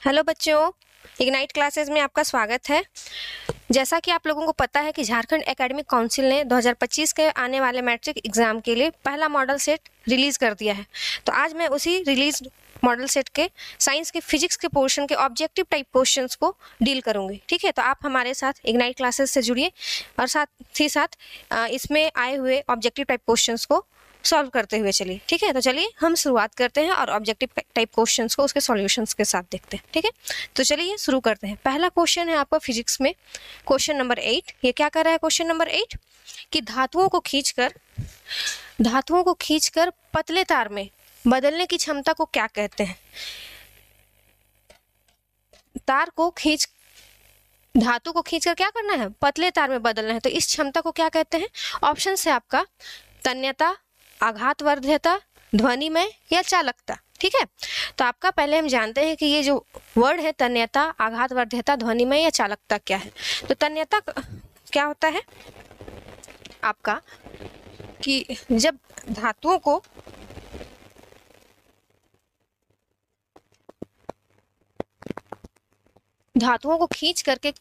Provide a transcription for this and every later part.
Hello बच्चों, ignite classes में आपका स्वागत है। जैसा कि आप लोगों को पता है कि झारखंड एकेडमिक काउंसिल ने 2025 के आने वाले मैट्रिक एग्जाम के लिए पहला मॉडल सेट रिलीज कर दिया है। तो आज मैं उसी रिलीज मॉडल सेट के साइंस के फिजिक्स के पोर्शन के ऑब्जेक्टिव टाइप क्वेश्चंस को डील करूंगी। ठीक है, तो आप हमारे साथ इग्नाइट क्लासेस से जुड़िए और साथ ही साथ इसमें आए हुए ऑब्जेक्टिव टाइप क्वेश्चंस को सॉल्व करते हुए चलिए। ठीक है, तो चलिए हम शुरुआत करते हैं और ऑब्जेक्टिव टाइप क्वेश्चंस को उसके सॉल्यूशंस के साथ देखते हैं। ठीक है, तो चलिए शुरू करते हैं। पहला क्वेश्चन है आपका फिजिक्स में क्वेश्चन नंबर 8। ये क्या कर रहा है क्वेश्चन नंबर 8 कि धातुओं को खींचकर पतले तार में बदलने की क्षमता को क्या कहते हैं। धातु को खींचकर क्या करना है, पतले तार में बदलना है, तो इस क्षमता को क्या कहते हैं। ऑप्शन है आपका तन्यता, आघातवर्ध्यता, ध्वनिमय या चालकता। ठीक है, तो आपका पहले हम जानते हैं कि ये जो वर्ड है तन्यता, आघातवर्ध्यता, ध्वनिमय या चालकता क्या है। तो तन्यता क्या होता है आपका कि जब धातुओं को खींच करके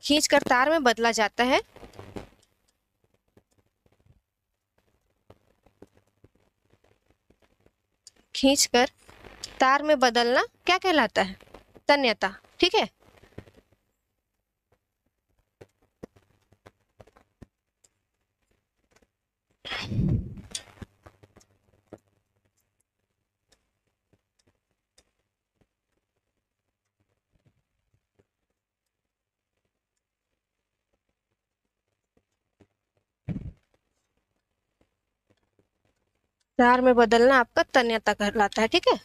खींचकर तार में बदला जाता है, खींचकर तार में बदलना क्या कहलाता है, तन्यता। ठीक है, तार में बदलना आपका तन्यता कहलाता है। ठीक है,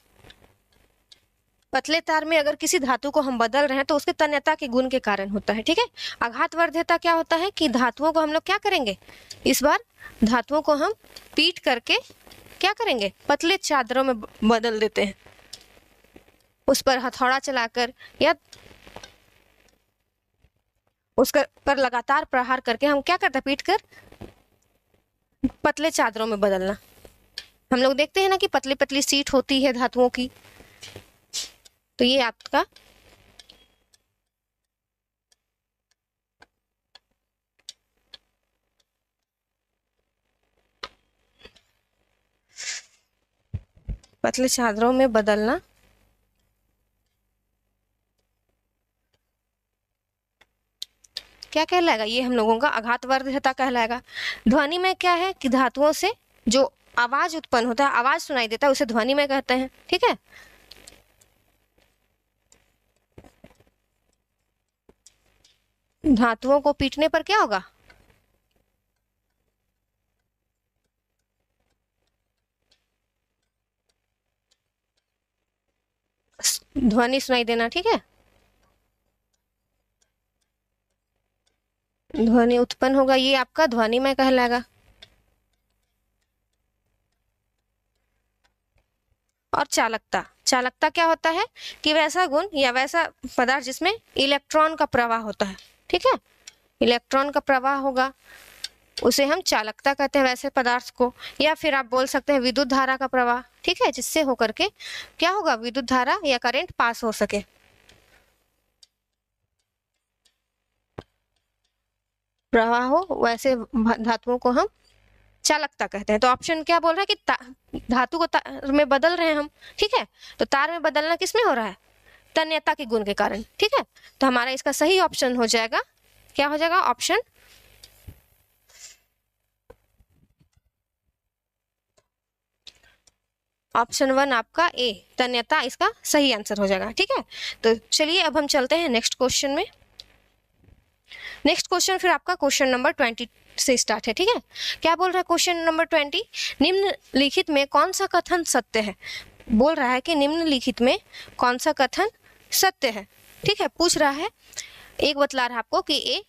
पतले तार में अगर किसी धातु को हम बदल रहे हैं तो उसके तन्यता के गुण के कारण होता है। ठीक है, आघातवर्ध्यता क्या होता है कि धातुओं को हम लोग क्या करेंगे, इस बार धातुओं को हम पीट करके क्या करेंगे, पतले चादरों में बदल देते हैं। उस पर हथौड़ा चलाकर या उस पर लगातार प्रहार करके हम क्या करते हैं, पीट कर पतले चादरों में बदलना। हम लोग देखते हैं ना कि पतली पतली सीट होती है धातुओं की, तो ये आपका पतले चादरों में बदलना क्या कहलाएगा, ये हम लोगों का आघातवर्ध्यता कहलाएगा। ध्वनि में क्या है कि धातुओं से जो आवाज उत्पन्न होता है, आवाज सुनाई देता है, उसे ध्वनि में कहते हैं। ठीक है, धातुओं को पीटने पर क्या होगा, ध्वनि सुनाई देना। ठीक है, ध्वनि उत्पन्न होगा, ये आपका ध्वनि में कहलाएगा। और चालकता क्या होता है कि वैसा गुण या वैसा पदार्थ जिसमें इलेक्ट्रॉन का प्रवाह होता है। ठीक है, इलेक्ट्रॉन का प्रवाह होगा, उसे हम चालकता कहते हैं वैसे पदार्थ को। या फिर आप बोल सकते हैं विद्युत धारा का प्रवाह। ठीक है, जिससे होकर के क्या होगा, विद्युत धारा या करंट पास हो सके। प्रवाह हो, वैसे धातुओं को हम चालकता कहते हैं। तो ऑप्शन क्या बोल रहा है कि धातु को तार में बदल रहे हैं हम। ठीक है, तो तार में बदलना किस में हो रहा है, तन्यता के गुण के कारण। ठीक है, तो हमारा इसका सही ऑप्शन हो जाएगा, क्या हो जाएगा, ऑप्शन 1 आपका ए, तन्यता इसका सही आंसर हो जाएगा। ठीक है, तो चलिए अब हम चलते हैं नेक्स्ट क्वेश्चन में। नेक्स्ट क्वेश्चन फिर आपका क्वेश्चन नंबर 20 से स्टार्ट है। ठीक है, क्या बोल रहा है क्वेश्चन नंबर 20, निम्नलिखित में कौन सा कथन सत्य है। बोल रहा है कि निम्नलिखित में कौन सा कथन सत्य है। ठीक है, पूछ रहा है, एक बतला रहा है आपको कि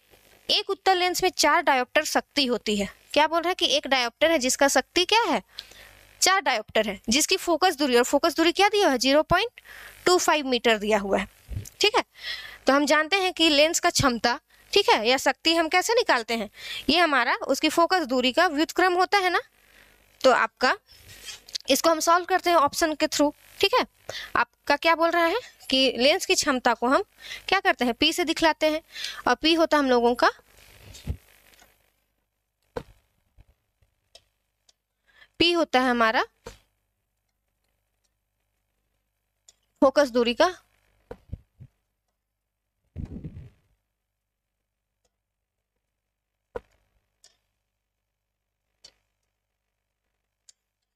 एक उत्तल लेंस में 4 डायोप्टर शक्ति होती है। क्या बोल रहा है कि एक डायोप्टर है जिसका शक्ति क्या है, 4 डायोप्टर है, जिसकी फोकस दूरी, और फोकस दूरी क्या दिया हुआ है, 0.25 मीटर दिया हुआ है। ठीक है, तो हम जानते हैं कि लेंस का क्षमता ठीक है, या शक्ति हम कैसे निकालते हैं, ये हमारा उसकी फोकस दूरी का व्युत्क्रम होता है ना। तो आपका इसको हम सॉल्व करते हैं ऑप्शन के थ्रू। ठीक है, आपका क्या बोल रहा है कि लेंस की क्षमता को हम क्या करते हैं, P से दिखलाते हैं, और P होता है हम लोगों का, P होता है हमारा फोकस दूरी का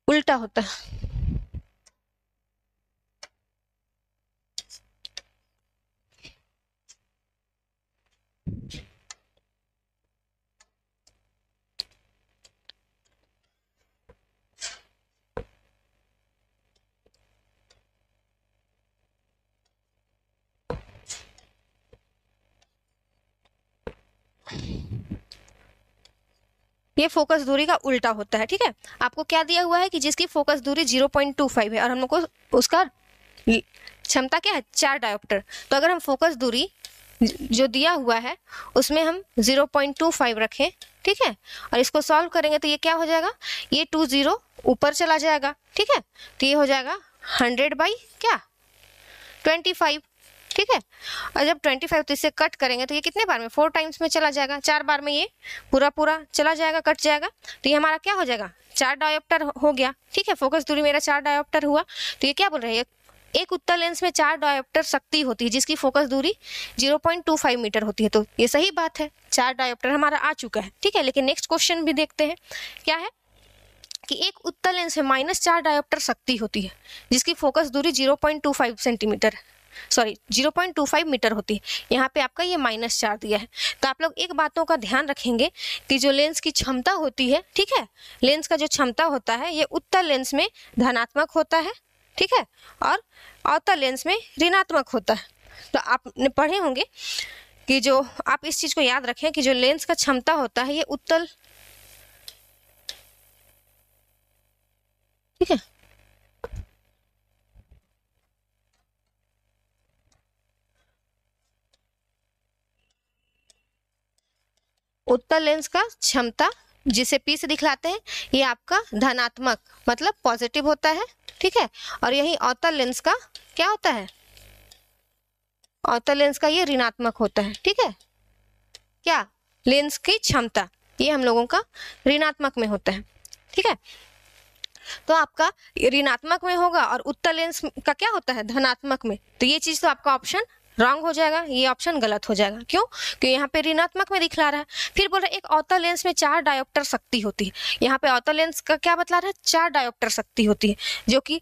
उल्टा होता है। ये फोकस दूरी का उल्टा होता है। ठीक है, आपको क्या दिया हुआ है कि जिसकी फोकस दूरी 0.25 है और हम लोग को उसका क्षमता क्या है, 4 डायोप्टर। तो अगर हम फोकस दूरी जो दिया हुआ है उसमें हम 0.25 रखें, ठीक है, और इसको सॉल्व करेंगे तो ये क्या हो जाएगा, ये 20 ऊपर चला जाएगा। ठीक है, तो ये हो जाएगा 100 बाई क्या 25। ठीक है, और जब 25 तो इससे कट करेंगे तो ये कितने बार में, 4 टाइम्स में चला जाएगा, 4 बार में ये पूरा पूरा चला जाएगा, कट जाएगा। तो ये हमारा क्या हो जाएगा, 4 डायोप्टर हो गया। ठीक है, फोकस दूरी मेरा 4 डायोप्टर हुआ। तो ये क्या बोल रहे हैं, एक उत्तल लेंस में 4 डायोप्टर शक्ति होती है जिसकी फोकस दूरी 0.25 मीटर होती है। तो ये सही बात है, 4 डायोप्टर हमारा आ चुका है। ठीक है, लेकिन नेक्स्ट क्वेश्चन भी देखते हैं, क्या है कि एक उत्तल लेंस में -4 डायोप्टर शक्ति होती है जिसकी फोकस दूरी 0.25 सेंटीमीटर, सॉरी 0.25 मीटर होती है। यहाँ पे आपका ये -4 दिया है। तो आप लोग एक बातों का ध्यान रखेंगे कि जो लेंस की क्षमता होती है, ठीक है, लेंस का जो क्षमता होता है ये उत्तल लेंस में धनात्मक होता है, ठीक है, और अवतल लेंस में ऋणात्मक होता है। तो आपने पढ़े होंगे कि जो आप इस चीज को याद रखें कि जो लेंस का क्षमता होता है ये उत्तल, ठीक है, उत्तल लेंस का क्षमता जिसे P से दिखलाते हैं ये आपका धनात्मक मतलब पॉजिटिव होता है। ठीक है, और यही अवतल लेंस का क्या होता है, अवतल लेंस का ये ऋणात्मक होता है। ठीक है, क्या लेंस की क्षमता ये हम लोगों का ऋणात्मक में होता है। ठीक है, तो आपका ऋणात्मक में होगा और उत्तल लेंस का क्या होता है, धनात्मक में। तो ये चीज तो आपका ऑप्शन रॉन्ग हो जाएगा, ये ऑप्शन गलत हो जाएगा। क्यों, क्योंकि यहाँ पे ऋणात्मक में दिखला रहा है। फिर बोल रहा है एक अवतल लेंस में 4 डायोप्टर शक्ति होती है। यहाँ पे अवतल लेंस का क्या बतला रहा है, 4 डायोप्टर शक्ति होती है, जो कि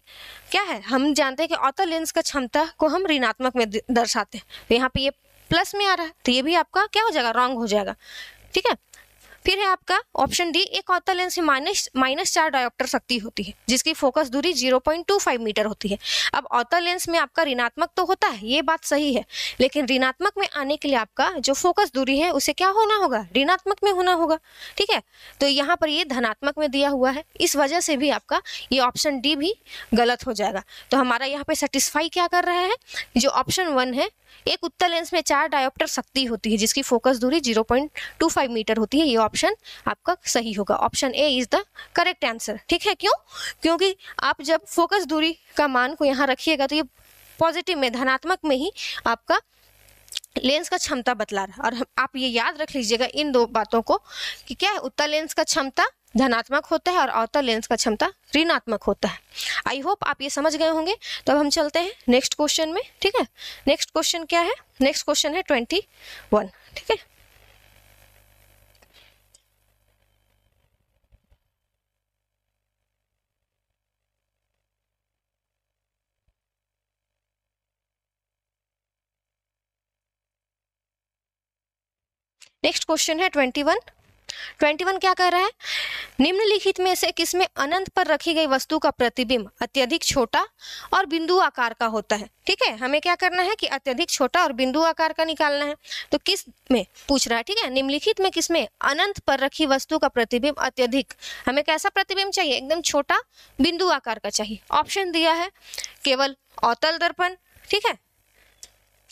क्या है, हम जानते हैं कि अवतल लेंस का क्षमता को हम ऋणात्मक में दर्शाते हैं। तो यहाँ पे ये प्लस में आ रहा है, तो ये भी आपका क्या हो जाएगा, रॉन्ग हो जाएगा। ठीक है, फिर है आपका ऑप्शन डी, एक अवतल लेंस में -4 डायोप्टर शक्ति होती है जिसकी फोकस दूरी 0.25 मीटर होती है। अब अवतल लेंस में आपका ऋणात्मक तो होता है, ये बात सही है, लेकिन ऋणात्मक में आने के लिए आपका जो फोकस दूरी है उसे क्या होना होगा, ऋणात्मक में होना होगा। ठीक है, तो यहाँ पर ये धनात्मक में दिया हुआ है, इस वजह से भी आपका ये ऑप्शन डी भी गलत हो जाएगा। तो हमारा यहाँ पे सेटिस्फाई क्या कर रहा है, जो ऑप्शन 1 है, एक उत्तल लेंस में 4 डायोप्टर शक्ति होती है जिसकी फोकस दूरी 0.25 मीटर होती है, ये ऑप्शन आपका सही होगा। Option A is the correct answer. ठीक है, क्यों, क्योंकि आप जब फोकस दूरी का मान को यहाँ रखिएगा तो ये पॉजिटिव में, धनात्मक में ही आपका लेंस का क्षमता बतला रहा है। और आप ये याद रख लीजिएगा इन दो बातों को कि क्या है, उत्तल लेंस का क्षमता धनात्मक होता है और अवतल लेंस का क्षमता ऋणात्मक होता है। आई होप आप ये समझ गए होंगे। तो अब हम चलते हैं नेक्स्ट क्वेश्चन में। ठीक है, नेक्स्ट क्वेश्चन क्या है, नेक्स्ट क्वेश्चन है 21। ठीक है, नेक्स्ट क्वेश्चन है 21 क्या कह रहा है, निम्नलिखित में से किसमें अनंत पर रखी गई वस्तु का प्रतिबिंब अत्यधिक छोटा और बिंदु आकार का होता है। ठीक है, हमें क्या करना है कि अत्यधिक छोटा और बिंदु आकार का निकालना है। तो किस में पूछ रहा है, ठीक है, निम्नलिखित में किसमें अनंत पर रखी वस्तु का प्रतिबिंब अत्यधिक, हमें कैसा प्रतिबिंब चाहिए, एकदम छोटा बिंदु आकार का चाहिए। ऑप्शन दिया है केवल अवतल दर्पण, ठीक है,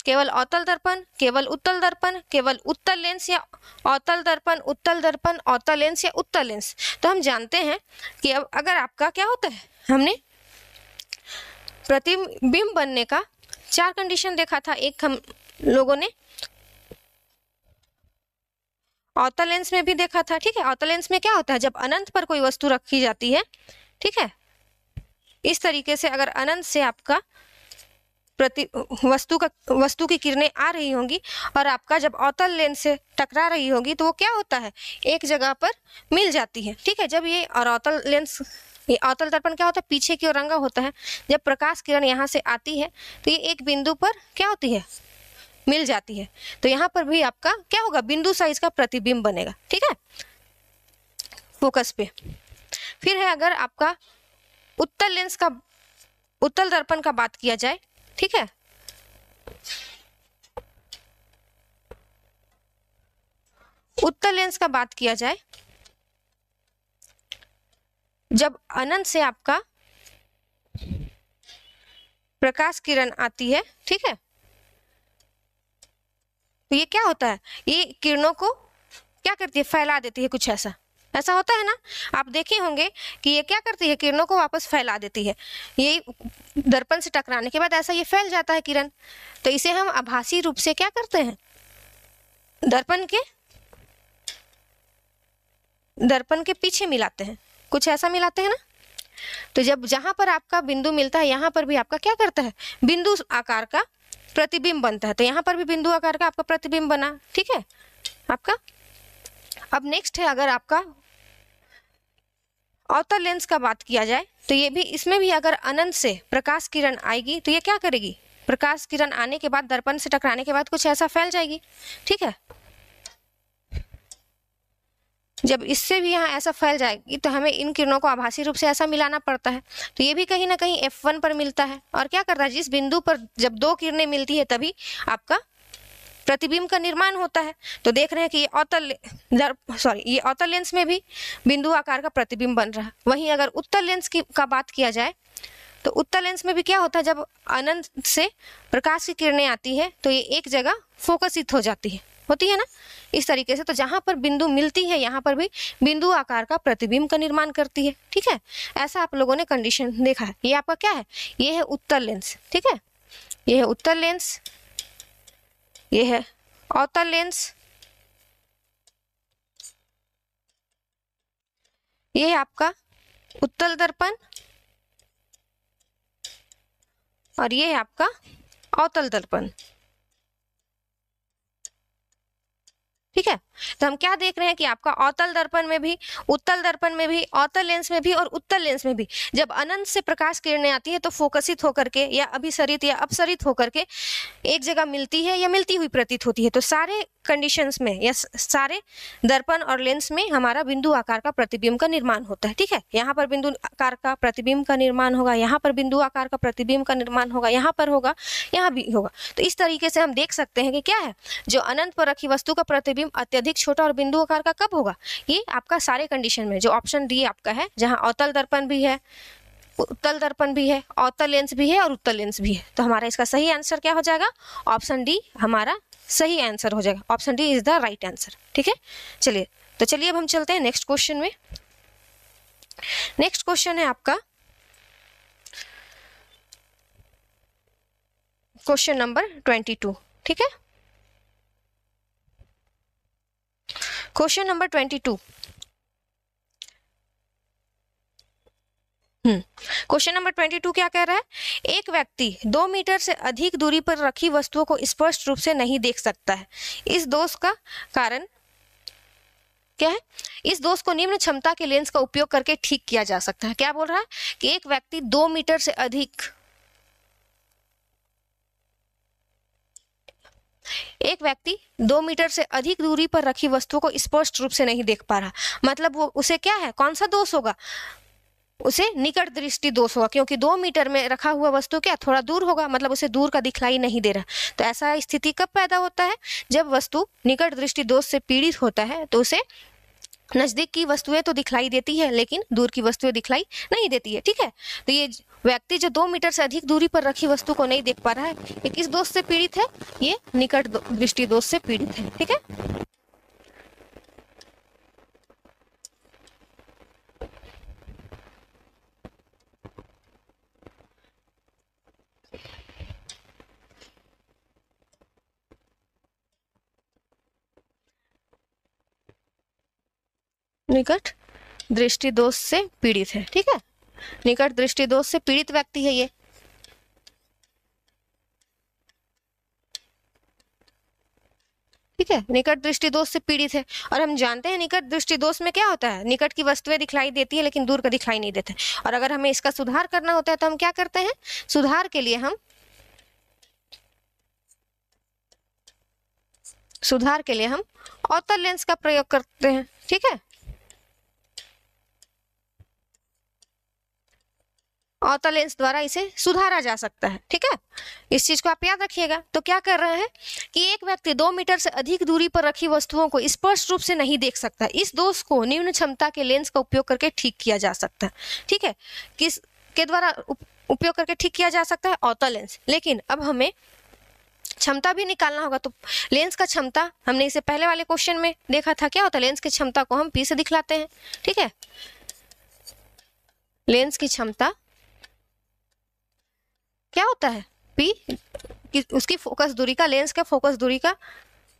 केवल अवतल दर्पण, केवल उत्तल दर्पण, केवल उत्तल लेंस या अवतल दर्पण, उत्तल दर्पण, अवतल लेंस या उत्तल लेंस। तो हम जानते हैं कि अब अगर आपका क्या होता है, हमने प्रतिबिंब बनने का 4 कंडीशन देखा था। एक हम लोगों ने अवतल लेंस में भी देखा था, ठीक है। अवतल लेंस में क्या होता है, जब अनंत पर कोई वस्तु रखी जाती है, ठीक है, इस तरीके से अगर अनंत से आपका वस्तु की किरणें आ रही होंगी और आपका जब अवतल लेंस से टकरा रही होगी तो वो क्या होता है, एक जगह पर मिल जाती है, ठीक है। जब ये और अवतल लेंस, ये अवतल दर्पण क्या होता है, पीछे की ओर रंगा होता है। जब प्रकाश किरण यहाँ से आती है तो ये एक बिंदु पर क्या होती है, मिल जाती है। तो यहाँ पर भी आपका क्या होगा, बिंदु साइज का प्रतिबिंब बनेगा, ठीक है, फोकस पे। फिर है अगर आपका उत्तल लेंस का, उत्तल दर्पण का बात किया जाए, ठीक है, उत्तल लेंस का बात किया जाए, जब अनंत से आपका प्रकाश किरण आती है, ठीक है, तो ये क्या होता है, ये किरणों को क्या करती है, फैला देती है, कुछ ऐसा ऐसा होता है ना। आप देखे होंगे कि ये क्या करती है, किरणों को वापस फैला देती है। ये दर्पण से टकराने के बाद ऐसा ये फैल जाता है किरण, तो इसे हम आभासी रूप से क्या करते हैं, दर्पण के पीछे मिलाते हैं, कुछ ऐसा मिलाते हैं ना। तो जब जहां पर आपका बिंदु मिलता है, यहाँ पर भी आपका क्या करता है, बिंदु आकार का प्रतिबिंब बनता है। तो यहाँ पर भी बिंदु आकार का आपका प्रतिबिंब बना, ठीक है आपका। अब नेक्स्ट है अगर आपका अवतल लेंस का बात किया जाए, तो ये भी, इसमें भी अगर अनंत से प्रकाश किरण आएगी तो ये क्या करेगी, प्रकाश किरण आने के बाद दर्पण से टकराने के बाद कुछ ऐसा फैल जाएगी, ठीक है। जब इससे भी यहाँ ऐसा फैल जाएगी तो हमें इन किरणों को आभासी रूप से ऐसा मिलाना पड़ता है। तो ये भी कहीं ना कहीं F1 पर मिलता है और क्या करता है, जिस बिंदु पर जब 2 किरणें मिलती है तभी आपका प्रतिबिंब का निर्माण होता है। तो देख रहे हैं कि ये अवतल लेंस में भी बिंदु आकार का प्रतिबिंब बन रहा है। वहीं अगर उत्तल लेंस का बात किया जाए तो उत्तल लेंस में भी क्या होता है, जब अनंत से प्रकाश की किरणें आती है तो ये एक जगह फोकसित हो जाती होती है ना, इस तरीके से। तो जहां पर बिंदु मिलती है यहाँ पर भी बिंदु आकार का प्रतिबिंब का निर्माण करती है, ठीक है। ऐसा आप लोगों ने कंडीशन देखा है। ये आपका क्या है, ये है उत्तल लेंस, ठीक है, ये है उत्तल लेंस, ये है अवतल लेंस, ये है आपका उत्तल दर्पण और ये है आपका अवतल दर्पण, ठीक है। तो हम क्या देख रहे हैं कि आपका अवतल दर्पण में भी, उत्तल दर्पण में भी, अवतल लेंस में भी और उत्तल लेंस में भी जब अनंत से प्रकाश किरणें आती है तो फोकसित होकर के या अभिसरित या अपसरित होकर के एक जगह मिलती है या मिलती हुई प्रतीत होती है। तो सारे कंडीशंस में या सारे दर्पण और लेंस में हमारा बिंदु आकार का प्रतिबिंब का निर्माण होता है, ठीक है। यहाँ पर बिंदु आकार का प्रतिबिंब का निर्माण होगा, यहाँ पर बिंदु आकार का प्रतिबिंब का निर्माण होगा, यहाँ पर होगा, यहाँ भी होगा। तो इस तरीके से हम देख सकते हैं कि क्या है, जो अनंत पर रखी वस्तु का प्रतिबिंब अत्यधिक छोटा और बिंदु आकार का कब होगा, ये आपका सारे कंडीशन में, जो ऑप्शन डी आपका है, जहां अवतल दर्पण भी है, उत्तल दर्पण भी है, अवतल लेंस भी है और उत्तल लेंस भी है। तो हमारा इसका सही आंसर क्या हो जाएगा, ऑप्शन डी हमारा सही आंसर हो जाएगा। Option D is the right answer, ठीक है। चलिए अब हम चलते हैं नेक्स्ट क्वेश्चन में। नेक्स्ट क्वेश्चन है आपका क्वेश्चन नंबर 22, ठीक है। क्वेश्चन नंबर 22, क्वेश्चन नंबर 22 क्या कह रहा है, एक व्यक्ति 2 मीटर से अधिक दूरी पर रखी वस्तुओं को स्पष्ट रूप से नहीं देख सकता है। इस दोष का कारण क्या है, इस दोष को निम्न क्षमता के लेंस का उपयोग करके ठीक किया जा सकता है। क्या बोल रहा है कि एक व्यक्ति 2 मीटर से अधिक, एक व्यक्ति 2 मीटर से अधिक दूरी पर रखी वस्तुओं को स्पष्ट रूप से नहीं देख पा रहा। मतलब वो, उसे क्या है, कौन सा दोष होगा, उसे निकट दृष्टि दोष होगा, क्योंकि 2 मीटर में रखा हुआ वस्तु क्या थोड़ा दूर होगा, मतलब उसे दूर का दिखलाई नहीं दे रहा। तो ऐसा स्थिति कब पैदा होता है, जब वस्तु निकट दृष्टि दोष से पीड़ित होता है, तो उसे नजदीक की वस्तुएं तो दिखलाई देती है लेकिन दूर की वस्तुएं दिखलाई नहीं देती है, ठीक है। तो ये व्यक्ति जो 2 मीटर से अधिक दूरी पर रखी वस्तु को नहीं देख पा रहा है, ये किस दोष से पीड़ित है? ये निकट दृष्टि दोष से पीड़ित है। ठीक है, निकट दृष्टि दोष से पीड़ित है। ठीक है, निकट दृष्टि दोष से पीड़ित व्यक्ति है ये। ठीक है, निकट दृष्टि दोष से पीड़ित है। और हम जानते हैं निकट दृष्टि दोष में क्या होता है, निकट की वस्तुएं दिखलाई देती है लेकिन दूर का दिखलाई नहीं देते। और अगर हमें इसका सुधार करना होता है तो हम क्या करते हैं, सुधार के लिए हम अवतल लेंस का प्रयोग करते हैं। ठीक है, अवतल लेंस द्वारा इसे सुधारा जा सकता है। ठीक है, इस चीज को आप याद रखिएगा। तो क्या कर रहे हैं कि एक व्यक्ति 2 मीटर से अधिक दूरी पर रखी वस्तुओं को स्पष्ट रूप से नहीं देख सकता। इस दोष को निम्न क्षमता के लेंस का उपयोग करके ठीक किया जा सकता है। ठीक है, किस के द्वारा उपयोग करके ठीक किया जा सकता है? अवतल लेंस। लेकिन अब हमें क्षमता भी निकालना होगा। तो लेंस का क्षमता हमने इसे पहले वाले क्वेश्चन में देखा था, क्या होता है? लेंस की क्षमता को हम P से दिखलाते हैं। ठीक है, लेंस की क्षमता क्या होता है? P उसकी फोकस दूरी का, लेंस का फोकस दूरी का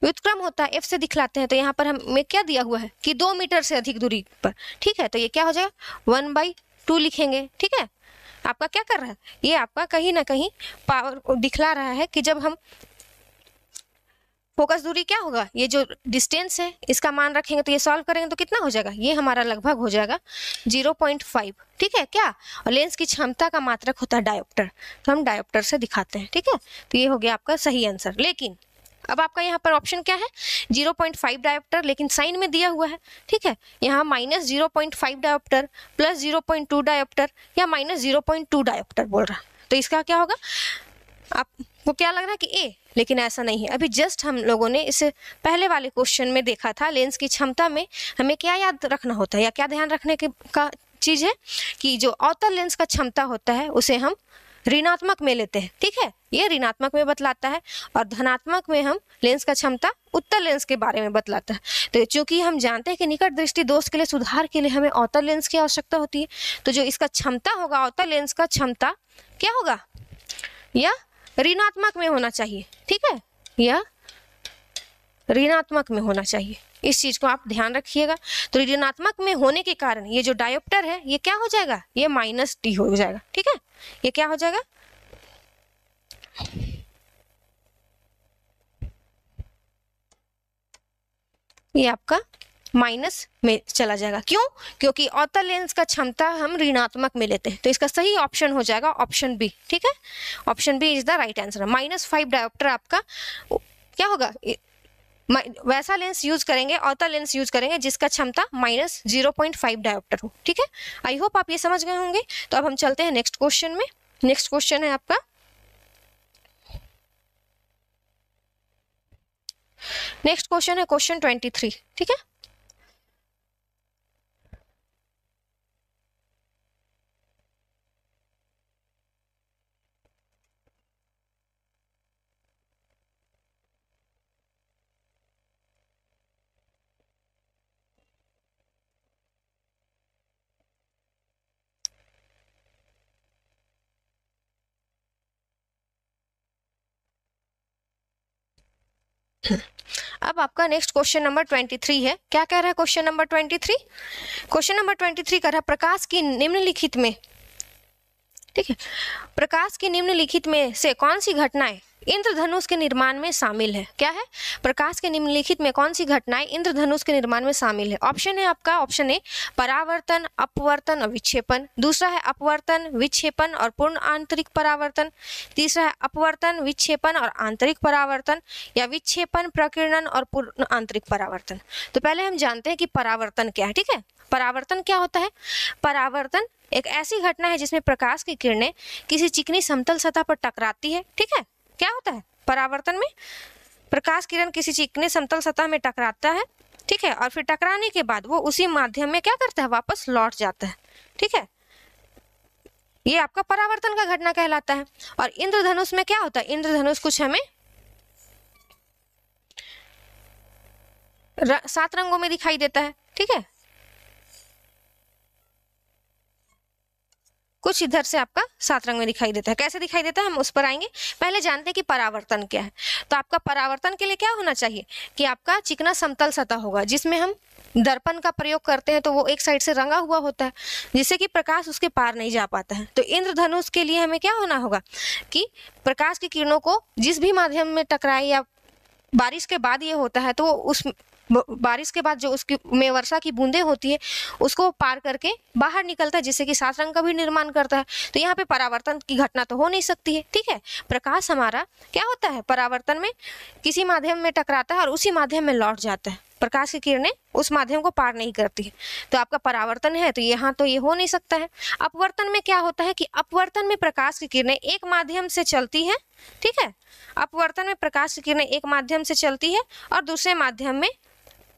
व्युत्क्रम होता है, F से दिखलाते हैं। तो यहाँ पर हमें क्या दिया हुआ है कि 2 मीटर से अधिक दूरी पर। ठीक है, तो ये क्या हो जाएगा, 1/2 लिखेंगे। ठीक है, आपका क्या कर रहा है, ये आपका कहीं ना कहीं पावर दिखला रहा है कि जब हम फोकस दूरी क्या होगा, ये जो डिस्टेंस है इसका मान रखेंगे तो ये सॉल्व करेंगे तो कितना हो जाएगा, ये हमारा लगभग हो जाएगा 0.5। ठीक है क्या, और लेंस की क्षमता का मात्रक होता है डायोप्टर, तो हम डायोप्टर से दिखाते हैं। ठीक है, तो ये हो गया आपका सही आंसर। लेकिन अब आपका यहाँ पर ऑप्शन क्या है, 0.5 डायोप्टर, लेकिन साइन में दिया हुआ है। ठीक है, यहाँ -0.5 डायोप्टर प्लस 0.2 डायोप्टर या -0.2 डायोप्टर बोल रहा है। तो इसका क्या होगा, आपको क्या लग रहा है कि ए, लेकिन ऐसा नहीं है। अभी जस्ट हम लोगों ने इसे पहले वाले क्वेश्चन में देखा था, लेंस की क्षमता में हमें क्या याद रखना होता है या क्या ध्यान रखने का चीज है कि जो अवतल लेंस का क्षमता होता है उसे हम ऋणात्मक में लेते हैं। ठीक है, ये ऋणात्मक में बतलाता है, और धनात्मक में हम लेंस का क्षमता उत्तल लेंस के बारे में बतलाता है। तो चूंकि हम जानते हैं कि निकट दृष्टि दोष के लिए सुधार के लिए हमें अवतल लेंस की आवश्यकता होती है, तो जो इसका क्षमता होगा, अवतल लेंस का क्षमता क्या होगा, या ऋणात्मक में होना चाहिए। ठीक है, या ऋणात्मक में होना चाहिए, इस चीज को आप ध्यान रखिएगा। तो ऋणात्मक में होने के कारण ये जो डायोप्टर है ये क्या हो जाएगा, ये -d हो जाएगा। ठीक है, ये क्या हो जाएगा, ये आपका माइनस में चला जाएगा। क्यों, क्योंकि अवतल लेंस का क्षमता हम ऋणात्मक में लेते हैं। तो इसका सही ऑप्शन हो जाएगा ऑप्शन बी। ठीक है, option B is the right answer. -5 dioptre आपका क्या होगा, वैसा लेंस यूज करेंगे, अवतल लेंस यूज करेंगे जिसका क्षमता -0.5 डायोप्टर हो। ठीक है, आई होप आप ये समझ गए होंगे। तो अब हम चलते हैं नेक्स्ट क्वेश्चन में। नेक्स्ट क्वेश्चन है आपका, नेक्स्ट क्वेश्चन है क्वेश्चन 23। ठीक है, अब आपका नेक्स्ट क्वेश्चन नंबर 23 है। क्या कह रहा है क्वेश्चन नंबर 23? क्वेश्चन नंबर 23 कह रहा है प्रकाश की निम्नलिखित में, ठीक है, प्रकाश की निम्नलिखित में से कौन सी घटनाएं इंद्रधनुष के निर्माण में शामिल है? क्या है, प्रकाश के निम्नलिखित में कौन सी घटनाएं इंद्रधनुष के निर्माण में शामिल है? ऑप्शन है आपका, ऑप्शन ए परावर्तन, अपवर्तन और विक्षेपण, दूसरा है अपवर्तन, विक्षेपण और पूर्ण आंतरिक परावर्तन, तीसरा है अपवर्तन, विक्षेपण और आंतरिक परावर्तन, या विक्षेपण, प्रकीर्णन और पूर्ण आंतरिक परावर्तन। तो पहले हम जानते हैं कि परावर्तन क्या है। ठीक है, परावर्तन क्या होता है? परावर्तन एक ऐसी घटना है जिसमें प्रकाश की किरणें किसी चिकनी समतल सतह पर टकराती है। ठीक है, क्या होता है परावर्तन में, प्रकाश किरण किसी चिकने समतल सतह में टकराता है। ठीक है, और फिर टकराने के बाद वो उसी माध्यम में क्या करता है, वापस लौट जाता है। ठीक है, ये आपका परावर्तन का घटना कहलाता है। और इंद्रधनुष में क्या होता है, इंद्रधनुष कुछ हमें 7 रंगों में दिखाई देता है, ठीक है। कुछ इधर से आपका 7 रंग में दिखाई देता है। कैसे दिखाई देता है हम उस पर आएंगे। पहले जानते हैं कि परावर्तन क्या है। तो आपका परावर्तन के लिए क्या होना चाहिए कि आपका चिकना समतल सतह होगा, जिसमें हम दर्पण का प्रयोग करते हैं तो वो एक साइड से रंगा हुआ होता है, जिससे कि प्रकाश उसके पार नहीं जा पाता है। तो इंद्रधनुष के लिए हमें क्या होना होगा कि प्रकाश की किरणों को जिस भी माध्यम में टकराए, या बारिश के बाद ये होता है तो उस बारिश के बाद जो उसकी में वर्षा की बूंदें होती है उसको पार करके बाहर निकलता है, जिससे कि 7 रंग का भी निर्माण करता है। तो यहाँ पे परावर्तन की घटना तो हो नहीं सकती है, ठीक है। प्रकाश हमारा क्या होता है, परावर्तन में किसी माध्यम में टकराता है और उसी माध्यम में लौट जाता है। प्रकाश की किरणें उस माध्यम को पार नहीं करती है। तो आपका परावर्तन है तो यहाँ तो ये हो नहीं सकता है। अपवर्तन में क्या होता है कि अपवर्तन में प्रकाश की किरणें एक माध्यम से चलती है, ठीक है। अपवर्तन में प्रकाश की किरणें एक माध्यम से चलती है और दूसरे माध्यम में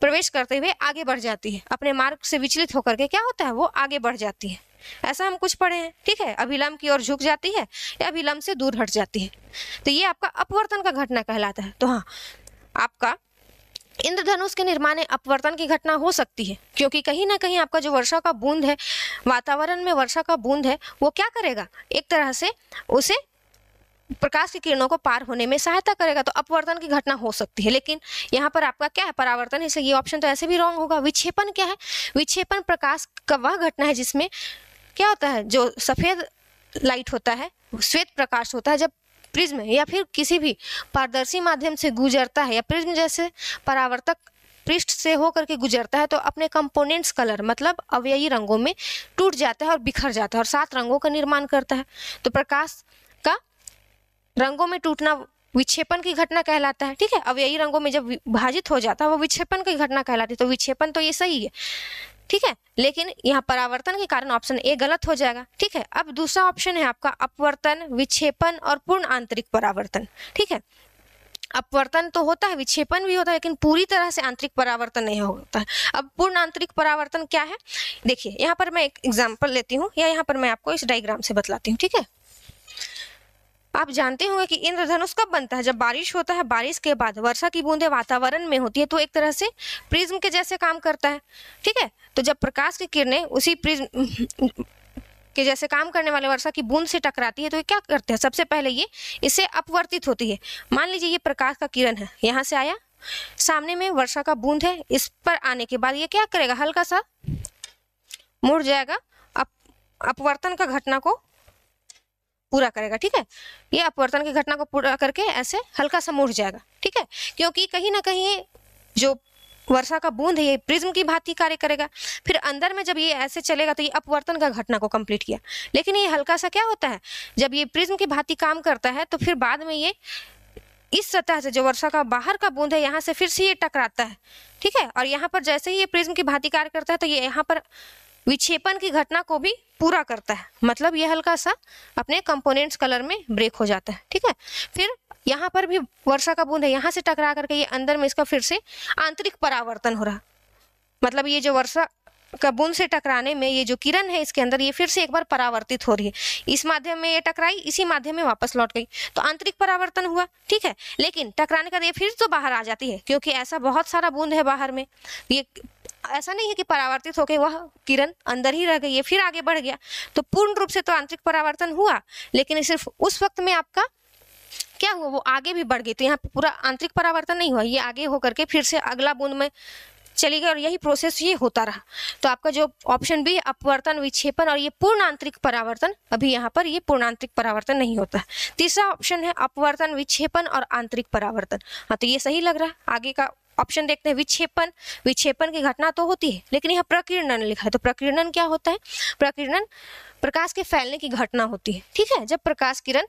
प्रवेश करते हुए आगे बढ़ जाती है। अपने मार्ग से विचलित होकर के क्या होता है, वो आगे बढ़ जाती है। ऐसा हम कुछ पढ़े हैं, ठीक है। अभिलंब की ओर झुक जाती है या अभिलंब से दूर हट जाती है। तो ये आपका अपवर्तन का घटना कहलाता है। तो हाँ, आपका इंद्रधनुष के निर्माण में अपवर्तन की घटना हो सकती है, क्योंकि कहीं ना कहीं आपका जो वर्षा का बूंद है, वातावरण में वर्षा का बूंद है, वो क्या करेगा, एक तरह से उसे प्रकाश की किरणों को पार होने में सहायता करेगा। तो अपवर्तन की घटना हो सकती है। लेकिन यहाँ पर आपका क्या है, परावर्तन, इसलिए ये ऑप्शन तो ऐसे भी रॉन्ग होगा। विक्षेपण क्या है, विक्षेपण प्रकाश का वह घटना है जिसमें क्या होता है, जो सफेद लाइट होता है, श्वेत प्रकाश होता है, जब प्रिज्म या फिर किसी भी पारदर्शी माध्यम से गुजरता है या प्रिज्म जैसे परावर्तक पृष्ठ से होकर के गुजरता है तो अपने कंपोनेंट्स कलर मतलब अवयवी रंगों में टूट जाता है और बिखर जाता है और 7 रंगों का निर्माण करता है। तो प्रकाश का रंगों में टूटना विक्षेपण की घटना कहलाता है, ठीक है। अवयवी रंगों में जब विभाजित हो जाता है वो विक्षेपण की घटना कहलाती है। तो विक्षेपण तो ये सही है, ठीक है। लेकिन यहाँ परावर्तन के कारण ऑप्शन ए गलत हो जाएगा, ठीक है। अब दूसरा ऑप्शन है आपका अपवर्तन, विक्षेपण और पूर्ण आंतरिक परावर्तन, ठीक है। अपवर्तन तो होता है, विक्षेपण भी होता है, लेकिन पूरी तरह से आंतरिक परावर्तन नहीं होता है। अब पूर्ण आंतरिक परावर्तन क्या है, देखिए यहाँ पर मैं एक एग्जाम्पल लेती हूँ या यहाँ पर मैं आपको इस डायग्राम से बतलाती हूँ, ठीक है। आप जानते होंगे कि इंद्रधनुष कब बनता है, जब बारिश होता है, बारिश के बाद वर्षा की बूंदें वातावरण में होती है तो एक तरह से प्रिज्म के जैसे काम करता है, ठीक है। तो जब प्रकाश की किरणें उसी प्रिज्म के जैसे काम करने वाले वर्षा की बूंद से टकराती है तो ये क्या करते हैं, सबसे पहले ये इससे अपवर्तित होती है। मान लीजिए ये प्रकाश का किरण है, यहाँ से आया, सामने में वर्षा का बूंद है, इस पर आने के बाद ये क्या करेगा, हल्का सा मुड़ जाएगा, अपवर्तन का घटना को पूरा करेगा, ठीक है। ये अपवर्तन की घटना को पूरा करके ऐसे हल्का सा मुड़ जाएगा, ठीक है। क्योंकि कहीं ना कहीं जो वर्षा का बूंद है ये प्रिज्म की भांति कार्य करेगा। फिर अंदर में जब ये ऐसे चलेगा तो ये अपवर्तन का घटना को कंप्लीट किया। लेकिन ये हल्का सा क्या होता है, जब ये प्रिज्म की भांति काम करता है तो फिर बाद में ये इस सतह से जो वर्षा का बाहर का बूंद है यहाँ से फिर से ये टकराता है, ठीक है। और यहाँ पर जैसे ही ये प्रिज्म की भांति कार्य करता है तो ये यहाँ पर विक्षेपण की घटना को भी पूरा करता है, मतलब ये हल्का सा अपने कंपोनेंट्स कलर में ब्रेक हो जाता है, ठीक है। फिर यहाँ पर भी वर्षा का बूंद है, यहाँ से टकरा करके ये अंदर में इसका फिर से आंतरिक परावर्तन हो रहा, मतलब ये जो वर्षा का बूंद से टकराने में ये जो किरण है इसके अंदर ये फिर से एक बार परावर्तित हो रही है, इस माध्यम में ये टकराई, इसी माध्यम में वापस लौट गई, तो आंतरिक परावर्तन हुआ, ठीक है। लेकिन टकराने का ये फिर तो बाहर आ जाती है, क्योंकि ऐसा बहुत सारा बूंद है बाहर में, ये ऐसा नहीं है कि परावर्तित होकर वह किरण अंदर ही रह गई, ये फिर आगे बढ़ गया। तो पूर्ण रूप से तो आंतरिक परावर्तन हुआ, लेकिन सिर्फ उस वक्त में आपका क्या हुआ, वो आगे भी बढ़ गई। तो यहाँ पे पूरा आंतरिक परावर्तन नहीं हुआ, ये आगे होकर के फिर से अगला बूंद में चली गई और यही प्रोसेस ये होता रहा। तो आपका जो ऑप्शन बी अपवर्तन, विक्षेपण और ये पूर्ण आंतरिक परावर्तन, अभी यहाँ पर ये पूर्ण आंतरिक परावर्तन नहीं होता है। तीसरा ऑप्शन है अपवर्तन, विक्षेपण और आंतरिक परावर्तन। हाँ, तो ये सही लग रहा है। आगे का ऑप्शन देखते हैं, विक्षेपण, विक्षेपण की घटना तो होती है लेकिन यहाँ प्रकीर्णन लिखा है। तो प्रकीर्णन क्या होता है, प्रकीर्णन प्रकाश के फैलने की घटना होती है, ठीक है। जब प्रकाश किरण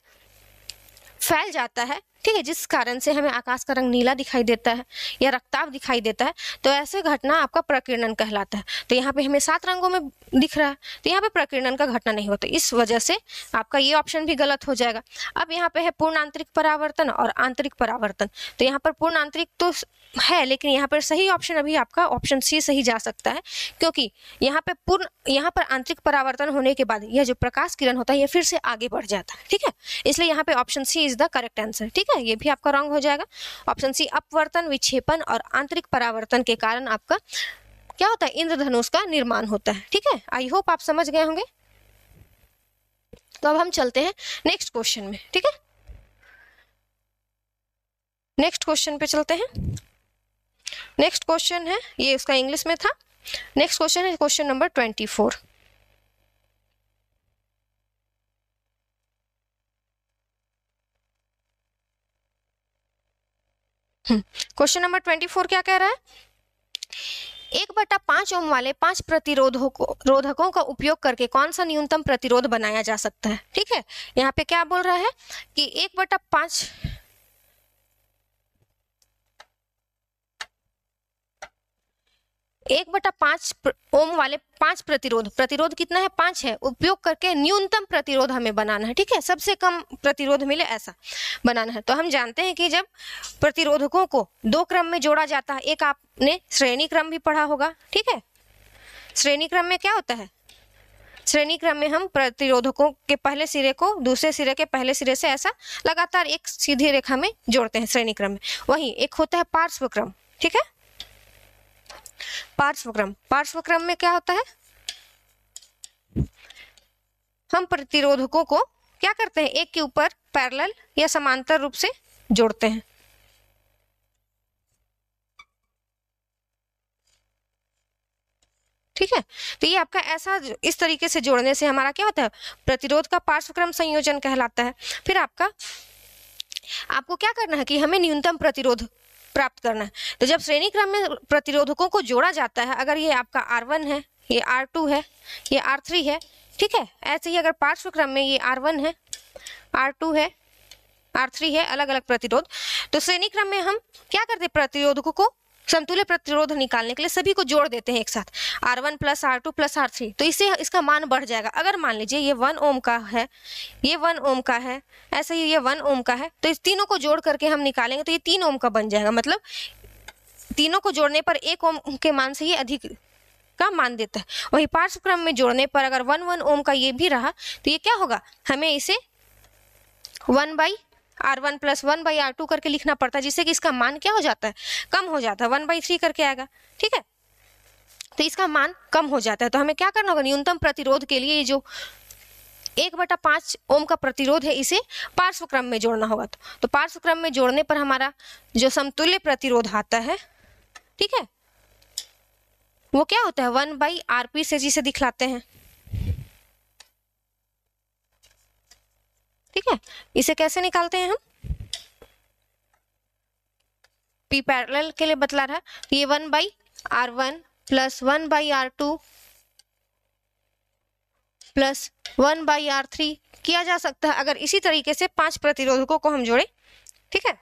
फैल जाता है ठीक है, जिस कारण से हमें आकाश का रंग नीला दिखाई देता है या रक्ताभ दिखाई देता है, तो ऐसे घटना आपका प्रकीर्णन कहलाता है। तो यहाँ पे हमें 7 रंगों में दिख रहा है, तो यहाँ पे प्रकीर्णन का घटना नहीं होता, इस वजह से आपका ये ऑप्शन भी गलत हो जाएगा। अब यहाँ पे है पूर्ण आंतरिक परावर्तन और आंतरिक परावर्तन। तो यहाँ पर पूर्ण आंतरिक तो है, लेकिन यहाँ पर सही ऑप्शन अभी आपका ऑप्शन सी सही जा सकता है, क्योंकि यहाँ पर आंतरिक परावर्तन होने के बाद यह जो प्रकाश किरण होता है, यह फिर से आगे बढ़ जाता है। ठीक है, इसलिए यहाँ पे option C is the correct answer. ठीक है, ये भी आपका रॉन्ग हो जाएगा। ऑप्शन सी अपवर्तन, विक्षेपण और आंतरिक परावर्तन के कारण आपका क्या होता है, इंद्रधनुष का निर्माण होता है। ठीक है, आई होप आप समझ गए होंगे। तो अब हम चलते हैं नेक्स्ट क्वेश्चन में। ठीक है, नेक्स्ट क्वेश्चन पे चलते हैं। नेक्स्ट क्वेश्चन है, ये उसका इंग्लिश में था। नेक्स्ट क्वेश्चन है क्वेश्चन नंबर 24। क्वेश्चन नंबर 24 क्या कह रहा है, 1/5 ओम वाले 5 प्रतिरोधकों का उपयोग करके कौन सा न्यूनतम प्रतिरोध बनाया जा सकता है। ठीक है, यहाँ पे क्या बोल रहा है कि 1/5 ओम वाले 5 प्रतिरोध कितना है, 5 है, उपयोग करके न्यूनतम प्रतिरोध हमें बनाना है। ठीक है, सबसे कम प्रतिरोध मिले ऐसा बनाना है। तो हम जानते हैं कि जब प्रतिरोधकों को 2 क्रम में जोड़ा जाता है, एक आपने श्रेणी क्रम भी पढ़ा होगा। ठीक है, श्रेणी क्रम में क्या होता है, श्रेणी क्रम में हम प्रतिरोधकों के पहले सिरे को दूसरे सिरे के पहले सिरे से ऐसा लगातार एक सीधी रेखा में जोड़ते हैं श्रेणी क्रम में। वहीं एक होता है पार्श्व क्रम। ठीक है, पार्श्व क्रम में क्या होता है, हम प्रतिरोधकों को क्या करते हैं, एक के ऊपर पैरेलल या समांतर रूप से जोड़ते हैं। ठीक है, तो ये आपका ऐसा इस तरीके से जोड़ने से हमारा क्या होता है, प्रतिरोध का पार्श्व क्रम संयोजन कहलाता है। फिर आपको क्या करना है कि हमें न्यूनतम प्रतिरोध प्राप्त करना है। तो जब श्रेणी क्रम में प्रतिरोधकों को जोड़ा जाता है, अगर ये आपका R1 है, ये R2 है, ये R3 है। ठीक है, ऐसे ही अगर पार्श्व क्रम में ये R1 है, R2 है, R3 है, अलग अलग प्रतिरोध, तो श्रेणी क्रम में हम क्या करते हैं, प्रतिरोधकों को समतुल्य प्रतिरोध निकालने के लिए सभी को जोड़ देते हैं एक साथ, R1 + R2 + R3। तो इससे इसका मान बढ़ जाएगा। अगर मान लीजिए ये 1 ओम का है, ये 1 ओम का है, ऐसे ही ये 1 ओम का है, तो इस तीनों को जोड़ करके हम निकालेंगे तो ये 3 ओम का बन जाएगा। मतलब तीनों को जोड़ने पर 1 ओम के मान से ये अधिक का मान देता है। वही पार्श्व क्रम में जोड़ने पर अगर 1 ओम का ये भी रहा, तो ये क्या होगा, हमें इसे 1/R1 + 1/R2 करके लिखना पड़ता है, जिससे कि इसका मान क्या हो जाता है, कम हो जाता है, 1/3 करके आएगा। ठीक है, तो इसका मान कम हो जाता है। तो हमें क्या करना होगा, न्यूनतम प्रतिरोध के लिए जो 1/5 ओम का प्रतिरोध है, इसे पार्श्व क्रम में जोड़ना होगा। तो पार्श्व क्रम में जोड़ने पर हमारा जो समतुल्य प्रतिरोध आता है, ठीक है, वो क्या होता है, 1/RP से जिसे दिखलाते हैं। ठीक है, इसे कैसे निकालते हैं हम, P पैरेलल के लिए बतला रहा है, ये 1/R1 + 1/R2 + 1/R3 किया जा सकता है, अगर इसी तरीके से 5 प्रतिरोधकों को हम जोड़े। ठीक है,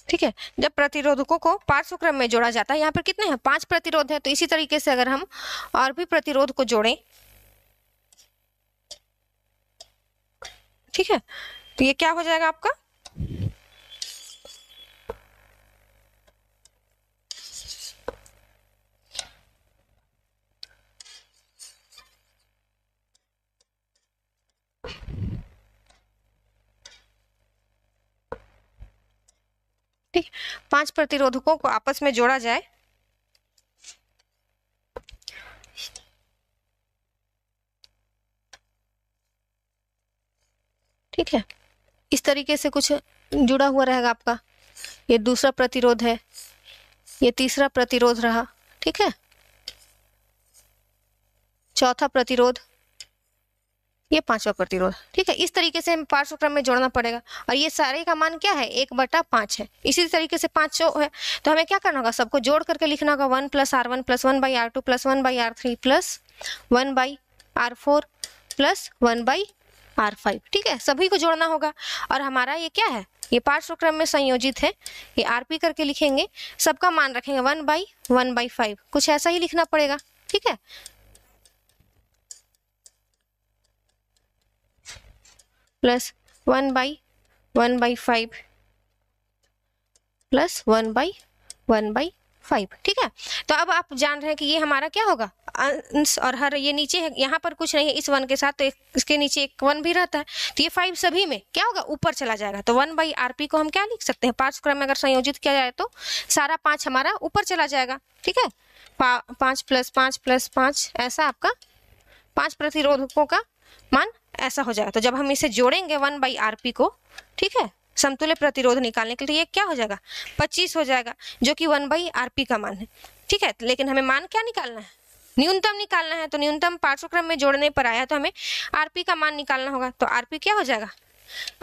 ठीक है, जब प्रतिरोधकों को पार्श्व क्रम में जोड़ा जाता है, यहाँ पर कितने हैं, 5 प्रतिरोध है, तो इसी तरीके से अगर हम और भी प्रतिरोध को जोड़ें, ठीक है, तो ये क्या हो जाएगा आपका, ठीक, 5 प्रतिरोधकों को आपस में जोड़ा जाए, ठीक है, इस तरीके से कुछ जुड़ा हुआ रहेगा आपका। ये दूसरा प्रतिरोध है, ये तीसरा प्रतिरोध रहा, ठीक है, चौथा प्रतिरोध, ये पांचवा प्रतिरोध, ठीक है। इस तरीके से हमें पार्श्वक्रम में जोड़ना पड़ेगा और ये सारे का मान क्या है 1/5 है। इसी तरीके से 5 है तो हमें क्या करना होगा, सबको जोड़ करके लिखना होगा 1 + R1 + 1/R2 + 1/R3 + 1/R4 + 1/R5, ठीक है, सभी को जोड़ना होगा। और हमारा ये क्या है, ये पार्श्वक्रम में संयोजित है, ये RP करके लिखेंगे, सबका मान रखेंगे 1/1/5, कुछ ऐसा ही लिखना पड़ेगा, ठीक है। प्लस 1/1/5 प्लस 1/1/5, ठीक है। तो अब आप जान रहे हैं कि ये हमारा क्या होगा, अंश और हर, ये नीचे है, यहाँ पर कुछ नहीं है इस 1 के साथ, तो इसके नीचे एक 1 भी रहता है, तो ये 5 सभी में क्या होगा, ऊपर चला जाएगा। तो 1/RP को हम क्या लिख सकते हैं, पार्श्वक्रम में अगर संयोजित किया जाए तो सारा 5 हमारा ऊपर चला जाएगा, ठीक है। 5 + 5 + 5, ऐसा आपका 5 प्रतिरोधकों का मान ऐसा हो जाएगा। तो जब हम इसे जोड़ेंगे 1/RP को, ठीक है, समतुल्य प्रतिरोध निकालने के लिए ये क्या हो जाएगा 25 हो जाएगा, जो कि 1/RP का मान है, ठीक है। लेकिन हमें मान क्या निकालना है, न्यूनतम निकालना है। तो न्यूनतम पार्श्वक्रम में जोड़ने पर आया तो हमें RP का मान निकालना होगा। तो RP क्या हो जाएगा,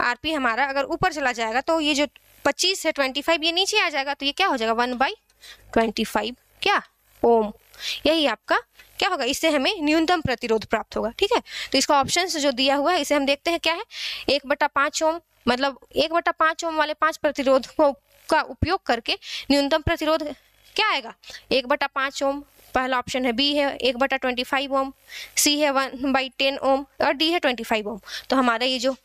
RP हमारा अगर ऊपर चला जाएगा तो ये जो 25 है 25 ये नीचे आ जाएगा, तो ये क्या हो जाएगा 1/25 क्या ओम। यही आपका क्या होगा, इससे हमें न्यूनतम प्रतिरोध प्राप्त होगा, ठीक है। तो इसका ऑप्शन जो दिया हुआ है इसे हम देखते हैं क्या है, 1/5 ओम, मतलब 1/5 ओम वाले 5 प्रतिरोधकों का उपयोग करके न्यूनतम प्रतिरोध क्या आएगा 1/5 ओम। पहला ऑप्शन है बी है 1/25 ओम, सी है 1/10 ओम और डी है 25 ओम। तो हमारा ये जो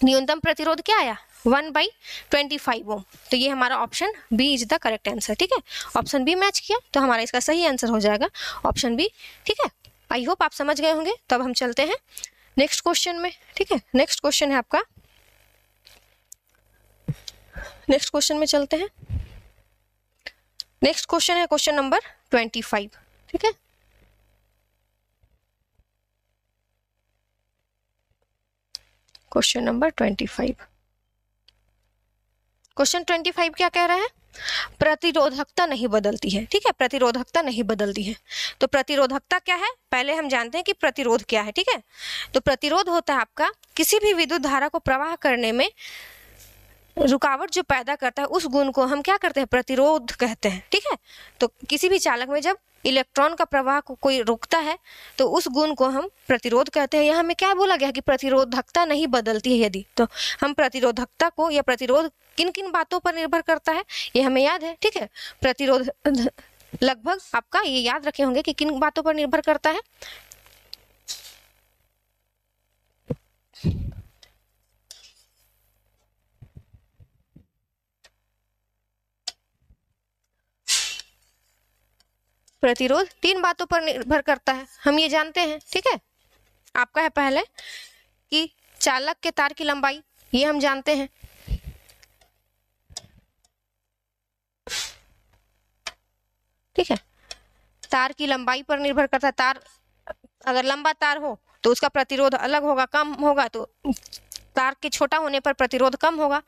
न्यूनतम प्रतिरोध क्या आया 1/25 ओम। तो ये हमारा option B is the correct answer, ठीक है। ऑप्शन बी मैच किया तो हमारा इसका सही आंसर हो जाएगा ऑप्शन बी, ठीक है। आई होप आप समझ गए होंगे। तब हम चलते हैं नेक्स्ट क्वेश्चन में, ठीक है। नेक्स्ट क्वेश्चन है आपका, नेक्स्ट क्वेश्चन में चलते हैं। नेक्स्ट क्वेश्चन है क्वेश्चन नंबर 25, ठीक है। क्वेश्चन नंबर 25, क्वेश्चन 25 क्या कह रहा है, प्रतिरोधकता नहीं बदलती है, ठीक है, प्रतिरोधकता नहीं बदलती है। तो प्रतिरोधकता क्या है, पहले हम जानते हैं कि प्रतिरोध क्या है, ठीक है। तो प्रतिरोध होता है आपका किसी भी विद्युत धारा को प्रवाह करने में रुकावट जो पैदा करता है उस गुण को हम क्या करते हैं, प्रतिरोध कहते हैं, ठीक है। तो किसी भी चालक में जब इलेक्ट्रॉन का प्रवाह को कोई रोकता है तो उस गुण को हम प्रतिरोध कहते हैं। यहाँ हमें क्या बोला गया कि प्रतिरोधकता नहीं बदलती है। यदि तो हम प्रतिरोधकता को या प्रतिरोध किन किन बातों पर निर्भर करता है ये हमें याद है, ठीक है। प्रतिरोध लगभग आपका ये याद रखे होंगे कि किन बातों पर निर्भर करता है। प्रतिरोध 3 बातों पर निर्भर करता है, हम ये जानते हैं, ठीक है। आपका है पहले कि चालक के तार की लंबाई, ये हम जानते हैं, ठीक है। तार की लंबाई पर निर्भर करता है, तार अगर लंबा तार हो तो उसका प्रतिरोध अलग होगा, कम होगा, तो तार के छोटा होने पर प्रतिरोध कम होगा,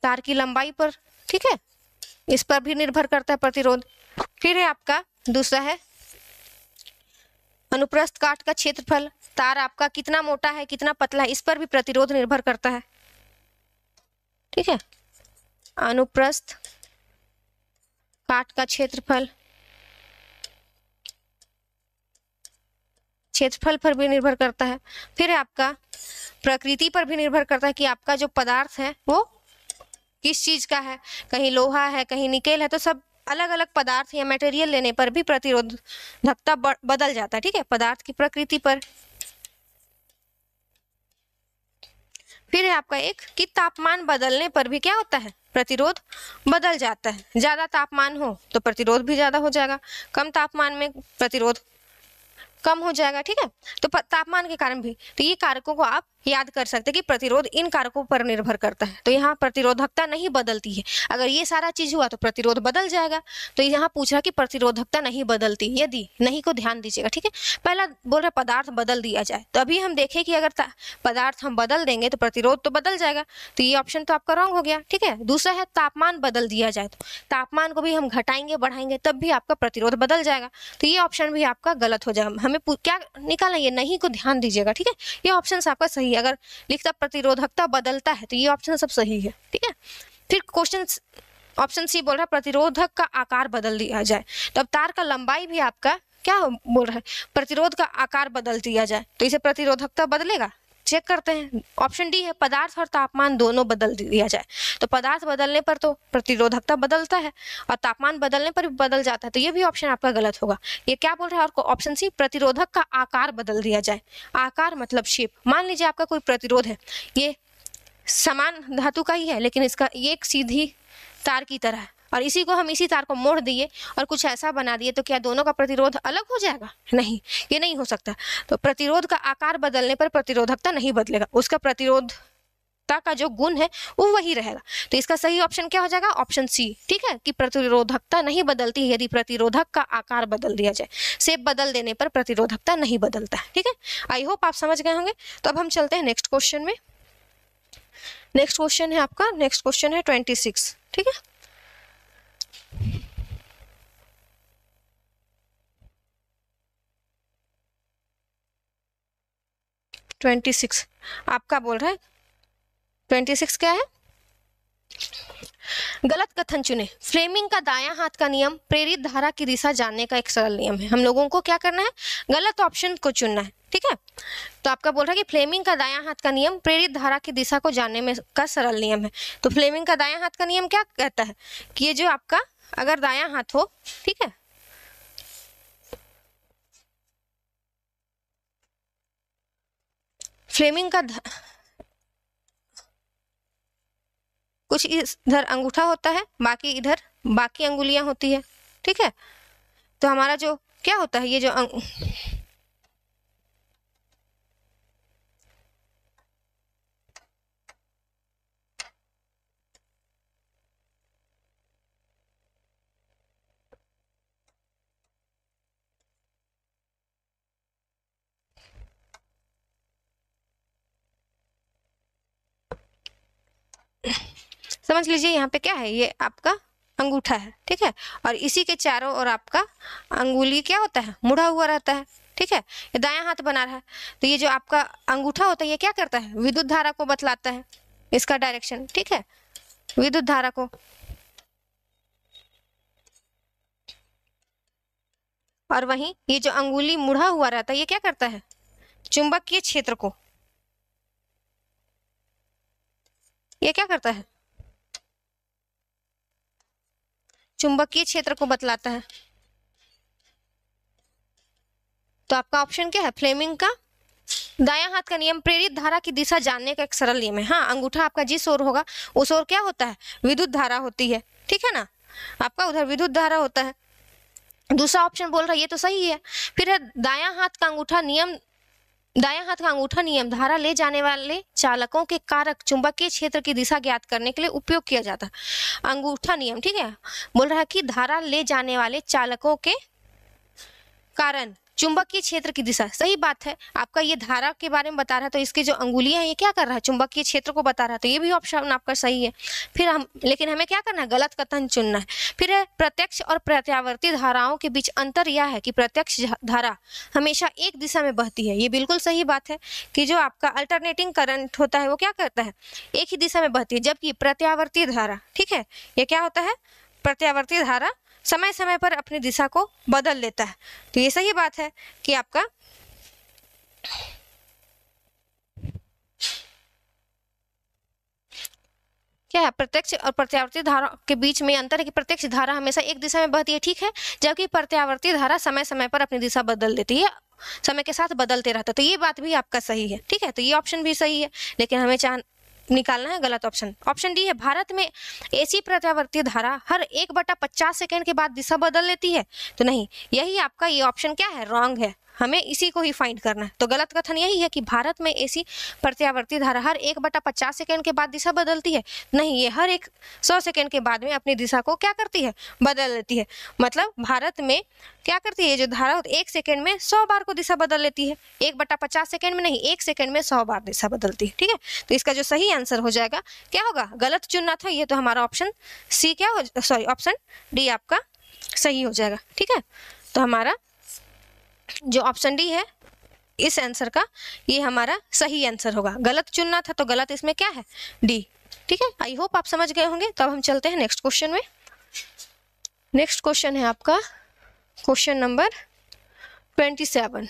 तार की लंबाई पर, ठीक है, इस पर भी निर्भर करता है प्रतिरोध। फिर है आपका दूसरा है अनुप्रस्थ काट का क्षेत्रफल, तार आपका कितना मोटा है कितना पतला है इस पर भी प्रतिरोध निर्भर करता है, ठीक है। अनुप्रस्थ काट का क्षेत्रफल, क्षेत्रफल पर भी निर्भर करता है। फिर है आपका प्रकृति पर भी निर्भर करता है कि आपका जो पदार्थ है वो किस चीज का है, कहीं लोहा है कहीं निकेल है, तो सब अलग अलग पदार्थ या मटेरियल लेने पर भी प्रतिरोधकता बदल जाता है, ठीक है, पदार्थ की प्रकृति पर। फिर है आपका एक कि तापमान बदलने पर भी क्या होता है, प्रतिरोध बदल जाता है। ज्यादा तापमान हो तो प्रतिरोध भी ज्यादा हो जाएगा, कम तापमान में प्रतिरोध कम हो जाएगा, ठीक है। तो तापमान के कारण भी, तो ये कारकों को आप याद कर सकते हैं कि प्रतिरोध इन कारकों पर निर्भर करता है। तो यहाँ प्रतिरोधकता नहीं बदलती है, अगर ये सारा चीज हुआ तो प्रतिरोध बदल जाएगा। तो यहाँ पूछ रहा कि प्रतिरोधकता नहीं बदलती, यदि नहीं को ध्यान दीजिएगा, ठीक है। पहला बोल रहा पदार्थ बदल दिया जाए, तो अभी हम देखें कि अगर पदार्थ हम बदल देंगे तो प्रतिरोध तो बदल जाएगा, तो ये ऑप्शन तो आपका रॉन्ग हो गया, ठीक है। दूसरा है तापमान बदल दिया जाए, तो तापमान को भी हम घटाएंगे बढ़ाएंगे तब भी आपका प्रतिरोध बदल जाएगा, तो ये ऑप्शन भी आपका गलत हो जाएगा। हमें क्या निकालना है, नहीं को ध्यान दीजिएगा, ठीक है। ये ऑप्शन आपका सही है। अगर लिखता प्रतिरोधकता बदलता है तो ये ऑप्शन सब सही है, ठीक है। फिर क्वेश्चन ऑप्शन सी बोल रहा है प्रतिरोधक का आकार बदल दिया जाए, तो अब तार का लंबाई भी आपका क्या बोल रहा है, प्रतिरोध का आकार बदल दिया जाए तो इसे प्रतिरोधकता बदलेगा, चेक करते हैं। ऑप्शन डी है पदार्थ और तापमान दोनों बदल दिया जाए, तो पदार्थ बदलने पर तो प्रतिरोधकता बदलता है और तापमान बदलने पर भी बदल जाता है, तो ये भी ऑप्शन आपका गलत होगा। ये क्या बोल रहा है, और ऑप्शन सी प्रतिरोधक का आकार बदल दिया जाए। आकार मतलब शेप, मान लीजिए आपका कोई प्रतिरोध है, ये समान धातु का ही है लेकिन इसका ये एक सीधी तार की तरह है और इसी को हम इसी तार को मोड़ दिए और कुछ ऐसा बना दिए, तो क्या दोनों का प्रतिरोध अलग हो जाएगा? नहीं, ये नहीं हो सकता। तो प्रतिरोध का आकार बदलने पर प्रतिरोधकता नहीं बदलेगा, उसका प्रतिरोधकता का जो गुण है वो वही रहेगा। तो इसका सही ऑप्शन क्या हो जाएगा, ऑप्शन सी, ठीक है, कि प्रतिरोधकता नहीं बदलती यदि प्रतिरोधक का आकार बदल दिया जाए, शेप बदल देने पर प्रतिरोधकता नहीं बदलता है, ठीक है। आई होप आप समझ गए होंगे। तो अब हम चलते हैं नेक्स्ट क्वेश्चन में। नेक्स्ट क्वेश्चन है आपका, नेक्स्ट क्वेश्चन है 26, ठीक है। 26 आपका बोल रहा है, 26 क्या है, गलत कथन चुने। फ्लेमिंग का दायां हाथ का नियम प्रेरित धारा की दिशा जानने का एक सरल नियम है। हम लोगों को क्या करना है, गलत ऑप्शन को चुनना है, ठीक है। तो आपका बोल रहा है कि फ्लेमिंग का दायां हाथ का नियम प्रेरित धारा की दिशा को जानने में का सरल नियम है। तो फ्लेमिंग का दायां हाथ का नियम क्या कहता है कि ये जो आपका अगर दायां हाथ हो, ठीक है, फ्लेमिंग का कुछ इधर अंगूठा होता है, बाकी इधर बाकी अंगुलियां होती है, ठीक है। तो हमारा जो क्या होता है, ये जो समझ लीजिए यहाँ पे क्या है, ये आपका अंगूठा है, ठीक है, और इसी के चारों ओर आपका अंगुली क्या होता है, मुड़ा हुआ रहता है, ठीक है। ये दायां हाथ बना रहा है, तो ये जो आपका अंगूठा होता है ये क्या करता है, विद्युत धारा को बतलाता है, इसका डायरेक्शन, ठीक है, विद्युत धारा को। और वहीं ये जो अंगुली मुड़ा हुआ रहता है ये क्या करता है, चुंबकीय क्षेत्र को, ये क्या करता है, चुंबकीय क्षेत्र को बतलाता है। तो आपका ऑप्शन क्या है, फ्लेमिंग का दायां हाथ का नियम प्रेरित धारा की दिशा जानने का एक सरल नियम है। हाँ, अंगूठा आपका जिस ओर होगा उस ओर क्या होता है, विद्युत धारा होती है, ठीक है ना, आपका उधर विद्युत धारा होता है। दूसरा ऑप्शन बोल रहा है ये तो सही है। फिर है दायां हाथ का अंगूठा नियम, दायां हाथ का अंगूठा नियम धारा ले जाने वाले चालकों के कारक चुंबकीय क्षेत्र की दिशा ज्ञात करने के लिए उपयोग किया जाता है। अंगूठा नियम, ठीक है, बोल रहा है कि धारा ले जाने वाले चालकों के कारण चुंबकीय क्षेत्र की दिशा, सही बात है। आपका ये धारा के बारे में बता रहा है तो इसके जो अंगुलियां हैं ये क्या कर रहा है, चुंबकीय क्षेत्र को बता रहा है, तो ये भी ऑप्शन आपका सही है। फिर हम, लेकिन हमें क्या करना है, गलत कथन चुनना है। फिर है प्रत्यक्ष और प्रत्यावर्ती धाराओं के बीच अंतर यह है कि प्रत्यक्ष धारा हमेशा एक दिशा में बहती है। ये बिल्कुल सही बात है कि जो आपका अल्टरनेटिंग करंट होता है वो क्या करता है, एक ही दिशा में बहती है, जबकि प्रत्यावर्ती धारा, ठीक है, ये क्या होता है, प्रत्यावर्ती धारा समय समय पर अपनी दिशा को बदल लेता है। तो ये सही बात है कि आपका क्या है, प्रत्यक्ष और प्रत्यावर्ती धारा के बीच में अंतर है कि प्रत्यक्ष धारा हमेशा एक दिशा में बहती है, ठीक है, जबकि प्रत्यावर्ती धारा समय समय पर अपनी दिशा बदल देती है, समय के साथ बदलते रहता है। तो ये बात भी आपका सही है, ठीक है, तो ये ऑप्शन भी सही है, लेकिन हमें निकालना है गलत ऑप्शन। ऑप्शन डी है भारत में एसी प्रत्यावर्ती धारा हर 1/50 सेकेंड के बाद दिशा बदल लेती है, तो नहीं, यही आपका ये ऑप्शन क्या है, रॉन्ग है। हमें इसी को ही फाइंड करना है। तो गलत कथन यही है कि भारत में ऐसी प्रत्यावर्ती धारा हर 1/50 सेकेंड के बाद दिशा बदलती है। नहीं, ये हर 100 सेकेंड के बाद में अपनी दिशा को क्या करती है, बदल लेती है। मतलब भारत में क्या करती है, जो धारा 1 सेकेंड में 100 बार को दिशा बदल लेती है। 1/50 सेकेंड में नहीं, 1 सेकेंड में 100 बार दिशा बदलती है। ठीक है, तो इसका जो सही आंसर हो जाएगा क्या होगा, गलत चुनना था ये, तो हमारा ऑप्शन सी क्या हो, सॉरी ऑप्शन डी आपका सही हो जाएगा। ठीक है, तो हमारा जो ऑप्शन डी है इस आंसर का, ये हमारा सही आंसर होगा। गलत चुनना था तो गलत इसमें क्या है, डी। ठीक है, आई होप आप समझ गए होंगे। तब हम चलते हैं नेक्स्ट क्वेश्चन में। नेक्स्ट क्वेश्चन है आपका क्वेश्चन नंबर 27।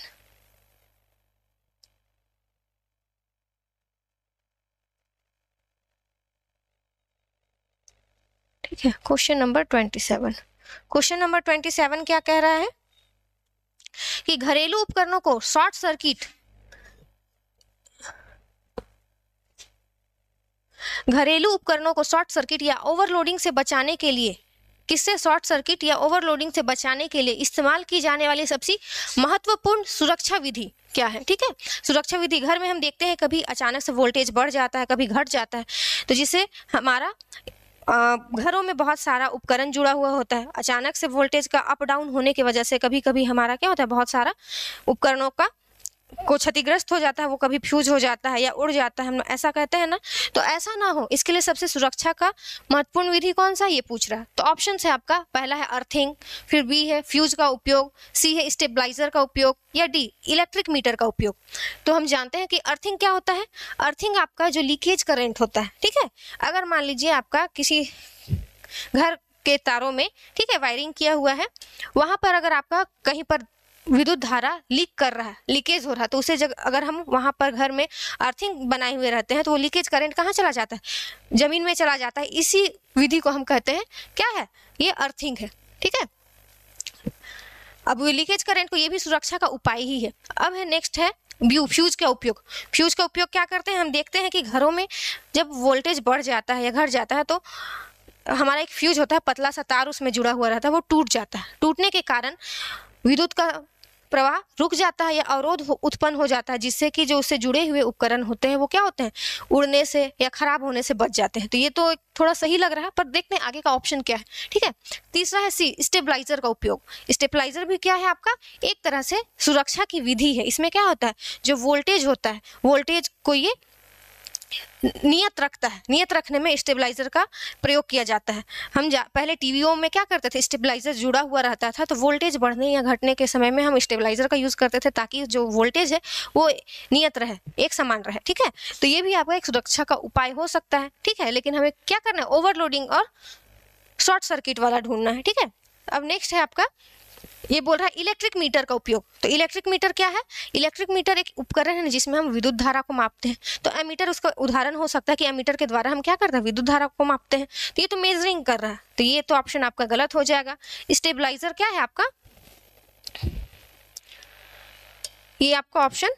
ठीक है, क्वेश्चन नंबर 27। क्वेश्चन नंबर 27 क्या कह रहा है कि घरेलू उपकरणों को शॉर्ट सर्किट, घरेलू उपकरणों को शॉर्ट सर्किट या ओवरलोडिंग से बचाने के लिए, किससे शॉर्ट सर्किट या ओवरलोडिंग से बचाने के लिए इस्तेमाल की जाने वाली सबसे महत्वपूर्ण सुरक्षा विधि क्या है। ठीक है, सुरक्षा विधि, घर में हम देखते हैं कभी अचानक से वोल्टेज बढ़ जाता है, कभी घट जाता है, तो जिससे हमारा घरों में बहुत सारा उपकरण जुड़ा हुआ होता है। अचानक से वोल्टेज का अप डाउन होने की वजह से कभी कभी हमारा क्या होता है, बहुत सारा उपकरणों का को क्षतिग्रस्त हो जाता है, वो कभी फ्यूज हो जाता है या उड़ जाता है, हम ऐसा कहते हैं ना। तो ऐसा ना हो, इसके लिए सबसे सुरक्षा का महत्वपूर्ण विधि कौन सा, ये पूछ रहा है। तो ऑप्शन है आपका, पहला है अर्थिंग, फिर बी है फ्यूज का उपयोग, सी है स्टेबलाइजर का उपयोग, या डी इलेक्ट्रिक मीटर का उपयोग। तो हम जानते हैं कि अर्थिंग क्या होता है। अर्थिंग आपका जो लीकेज करंट होता है, ठीक है, अगर मान लीजिए आपका किसी घर के तारों में, ठीक है, वायरिंग किया हुआ है, वहां पर अगर आपका कहीं पर विद्युत धारा लीक कर रहा है, लीकेज हो रहा है, तो उसे अगर हम वहां पर घर में अर्थिंग बनाए हुए रहते हैं तो वो लीकेज करंट कहाँ चला जाता है, जमीन में चला जाता है। इसी विधि को हम कहते हैं क्या है, ये अर्थिंग है। ठीक है, अब लीकेज करंट को, ये भी सुरक्षा का उपाय ही है। अब है नेक्स्ट है फ्यूज का उपयोग। फ्यूज का उपयोग क्या करते हैं, हम देखते हैं कि घरों में जब वोल्टेज बढ़ जाता है या घट जाता है तो हमारा एक फ्यूज होता है, पतला सा तार उसमें जुड़ा हुआ रहता है, वो टूट जाता है। टूटने के कारण विद्युत का प्रवाह रुक जाता है या अवरोध उत्पन्न हो जाता है, जिससे कि जो उससे जुड़े हुए उपकरण होते हैं वो क्या होते हैं, उड़ने से या खराब होने से बच जाते हैं। तो ये तो थोड़ा सही लग रहा है, पर देखते हैं आगे का ऑप्शन क्या है। ठीक है, तीसरा है सी स्टेबलाइजर का उपयोग। स्टेबलाइजर भी क्या है आपका, एक तरह से सुरक्षा की विधि है। इसमें क्या होता है, जो वोल्टेज होता है, वोल्टेज को ये नियत रखता है, नियत रखने में स्टेबलाइजर का प्रयोग किया जाता है। हम पहले टीवीओं में क्या करते थे, स्टेबलाइजर जुड़ा हुआ रहता था, तो वोल्टेज बढ़ने या घटने के समय में हम स्टेबलाइजर का यूज करते थे, ताकि जो वोल्टेज है वो नियत रहे, एक समान रहे। ठीक है, तो ये भी आपका एक सुरक्षा का उपाय हो सकता है। ठीक है, लेकिन हमें क्या करना है, ओवरलोडिंग और शॉर्ट सर्किट वाला ढूंढना है। ठीक है, अब नेक्स्ट है आपका, ये बोल रहा है इलेक्ट्रिक मीटर का उपयोग। तो इलेक्ट्रिक मीटर क्या है, इलेक्ट्रिक मीटर एक उपकरण है जिसमें हम विद्युत धारा को मापते हैं। तो एमीटर उसका उदाहरण हो सकता है कि एमीटर के द्वारा हम क्या करते हैं, विद्युत धारा को मापते हैं। तो ये तो मेजरिंग कर रहा है, तो ये तो ऑप्शन आपका गलत हो जाएगा। स्टेबलाइजर क्या है आपका, ये आपका ऑप्शन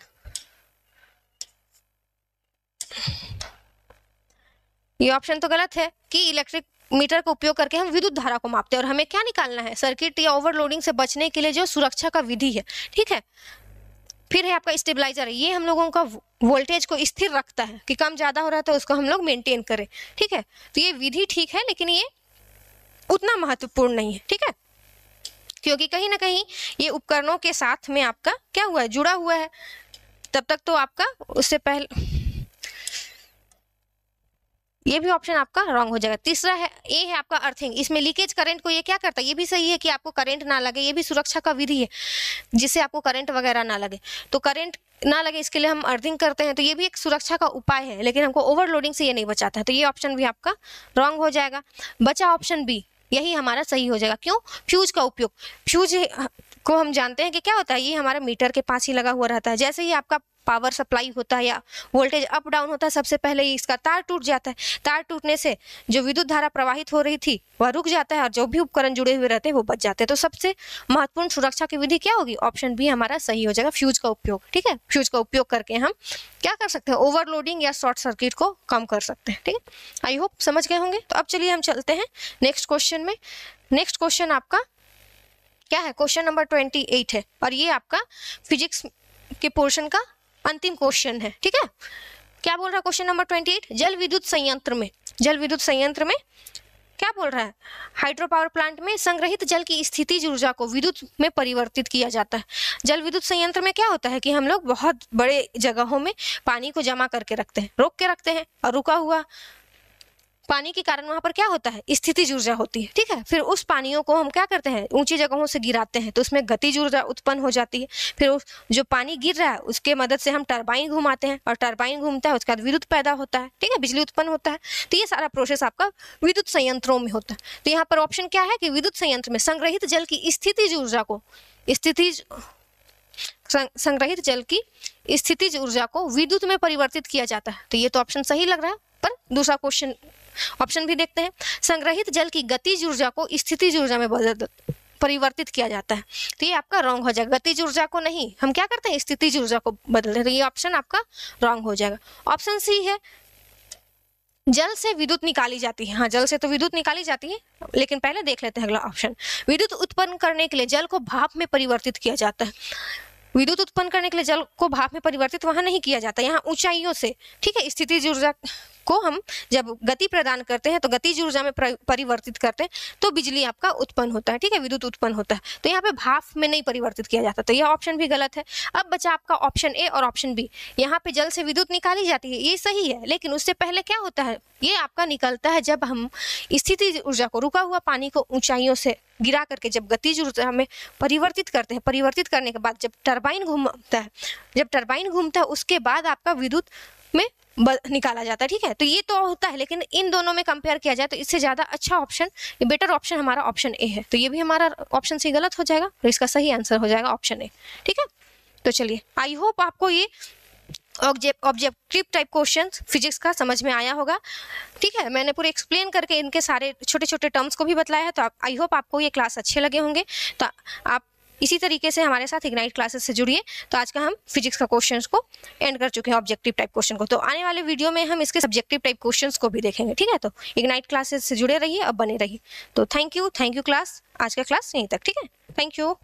ये ऑप्शन तो गलत है कि इलेक्ट्रिक मीटर का उपयोग करके हम विद्युत धारा को मापते हैं, और हमें क्या निकालना है, सर्किट या ओवरलोडिंग से बचने के लिए जो सुरक्षा का विधि है। ठीक है, फिर है आपका स्टेबलाइजर, ये हम लोगों का वोल्टेज को स्थिर रखता है कि कम ज्यादा हो रहा है तो उसको हम लोग मेंटेन करें। ठीक है, तो ये विधि ठीक है, लेकिन ये उतना महत्वपूर्ण नहीं है। ठीक है, क्योंकि कहीं ना कहीं ये उपकरणों के साथ में आपका क्या हुआ है, जुड़ा हुआ है, तब तक तो आपका उससे पहले ये भी ऑप्शन आपका रॉन्ग हो जाएगा। तीसरा है ए है आपका अर्थिंग, इसमें लीकेज करंट को ये क्या करता है, ये भी सही है कि आपको करंट ना लगे, ये भी सुरक्षा का विधि है जिससे आपको करंट वगैरह ना लगे। तो करंट ना लगे इसके लिए हम अर्थिंग करते हैं, तो ये भी एक सुरक्षा का उपाय है, लेकिन हमको ओवरलोडिंग से ये नहीं बचाता है। तो ये ऑप्शन भी आपका रॉन्ग हो जाएगा। बचा ऑप्शन बी, यही हमारा सही हो जाएगा। क्यों, फ्यूज का उपयोग। फ्यूज को हम जानते हैं कि क्या होता है, ये हमारे मीटर के पास ही लगा हुआ रहता है। जैसे ही आपका पावर सप्लाई होता है या वोल्टेज अप डाउन होता है, सबसे पहले ही इसका तार टूट जाता है। तार टूटने से जो विद्युत धारा प्रवाहित हो रही थी वह रुक जाता है, और जो भी उपकरण जुड़े हुए रहते हैं वो बच जाते हैं। तो सबसे महत्वपूर्ण सुरक्षा की विधि क्या होगी, ऑप्शन बी हमारा सही हो जाएगा, फ्यूज का उपयोग। ठीक है, फ्यूज का उपयोग करके हम क्या कर सकते हैं, ओवरलोडिंग या शॉर्ट सर्किट को कम कर सकते हैं। ठीक है, आई होप समझ गए होंगे। तो अब चलिए हम चलते हैं नेक्स्ट क्वेश्चन में। नेक्स्ट क्वेश्चन आपका क्या है, क्वेश्चन नंबर 28 है और ये आपका फिजिक्स के पोर्शन का अंतिम क्वेश्चन है। ठीक है, क्या बोल रहा है क्वेश्चन नंबर 28, जल विद्युत संयंत्र में क्या बोल रहा है, हाइड्रो पावर प्लांट में संग्रहित जल की स्थितिज ऊर्जा को विद्युत में परिवर्तित किया जाता है। जल विद्युत संयंत्र में क्या होता है कि हम लोग बहुत बड़े जगहों में पानी को जमा करके रखते हैं, रोक के रखते हैं, और रुका हुआ पानी के कारण वहां पर क्या होता है, स्थितिज ऊर्जा होती है। ठीक है, फिर उस पानियों को हम क्या करते हैं, ऊंची जगहों से गिराते हैं तो उसमें गतिज ऊर्जा उत्पन्न हो जाती है। फिर उस जो पानी गिर रहा है उसके मदद से हम टरबाइन घुमाते हैं और टरबाइन घूमता है, उसके बाद विद्युत पैदा होता है। ठीक है, बिजली उत्पन्न होता है। तो ये सारा प्रोसेस आपका विद्युत संयंत्रों में होता है। तो यहाँ पर ऑप्शन क्या है कि विद्युत संयंत्र में संग्रहित जल की स्थितिज ऊर्जा को संग्रहित जल की स्थितिज ऊर्जा को विद्युत में परिवर्तित किया जाता है। तो ये तो ऑप्शन सही लग रहा है, पर दूसरा क्वेश्चन ऑप्शन भी देखते हैं, संग्रहित जल की गतिज ऊर्जा को स्थितिज ऊर्जा में परिवर्तित किया जाता है। तो ये आपका रॉन्ग हो जाएगा, गतिज ऊर्जा को नहीं, हम क्या करते हैं, स्थितिज ऊर्जा को बदलते हैं। तो ये ऑप्शन आपका रॉन्ग हो जाएगा। ऑप्शन सी है, जल से विद्युत निकाली जाती है। हाँ, जल से तो विद्युत निकाली जाती है, लेकिन पहले देख लेते हैं अगला ऑप्शन, विद्युत उत्पन्न करने के लिए जल को भाप में परिवर्तित किया जाता है। विद्युत उत्पन्न करने के लिए जल को भाप में परिवर्तित वहां नहीं किया जाता, यहाँ ऊंचाइयों से। ठीक है, स्थितिज ऊर्जा को हम जब गति प्रदान करते हैं तो गतिज ऊर्जा में परिवर्तित करते हैं तो बिजली आपका उत्पन्न होता है। ठीक है, विद्युत उत्पन्न होता है। तो यहाँ पे भाप में नहीं परिवर्तित किया जाता, तो यह ऑप्शन भी गलत है। अब बचा आपका ऑप्शन ए और ऑप्शन बी। यहाँ पे जल से विद्युत निकाली जाती है, ये सही है, लेकिन उससे पहले क्या होता है, ये आपका निकलता है जब हम स्थितिज ऊर्जा को, रुका हुआ पानी को ऊंचाइयों से गिरा करके जब गतिज ऊर्जा में परिवर्तित करते हैं। परिवर्तित करने के बाद जब टरबाइन घूमता है, उसके बाद आपका विद्युत में निकाला जाता है। ठीक है, तो ये तो होता है, लेकिन इन दोनों में कंपेयर किया जाए तो इससे ज़्यादा अच्छा ऑप्शन, बेटर ऑप्शन हमारा ऑप्शन ए है। तो ये भी हमारा ऑप्शन सी गलत हो जाएगा और इसका सही आंसर हो जाएगा ऑप्शन ए। ठीक है, तो चलिए, आई होप आपको ये ऑब्जेक्टिव टाइप क्वेश्चन फिजिक्स का समझ में आया होगा। ठीक है, मैंने पूरे एक्सप्लेन करके इनके सारे छोटे छोटे टर्म्स को भी बताया है। तो आई होप आपको ये क्लास अच्छे लगे होंगे। तो आप इसी तरीके से हमारे साथ इग्नाइट क्लासेस से जुड़िए। तो आज का हम फिजिक्स का क्वेश्चंस को एंड कर चुके हैं, ऑब्जेक्टिव टाइप क्वेश्चन को। तो आने वाले वीडियो में हम इसके सब्जेक्टिव टाइप क्वेश्चंस को भी देखेंगे। ठीक है, तो इग्नाइट क्लासेस से जुड़े रहिए और बने रहिए। तो थैंक यू क्लास, आज का क्लास यहीं तक। ठीक है, थैंक यू।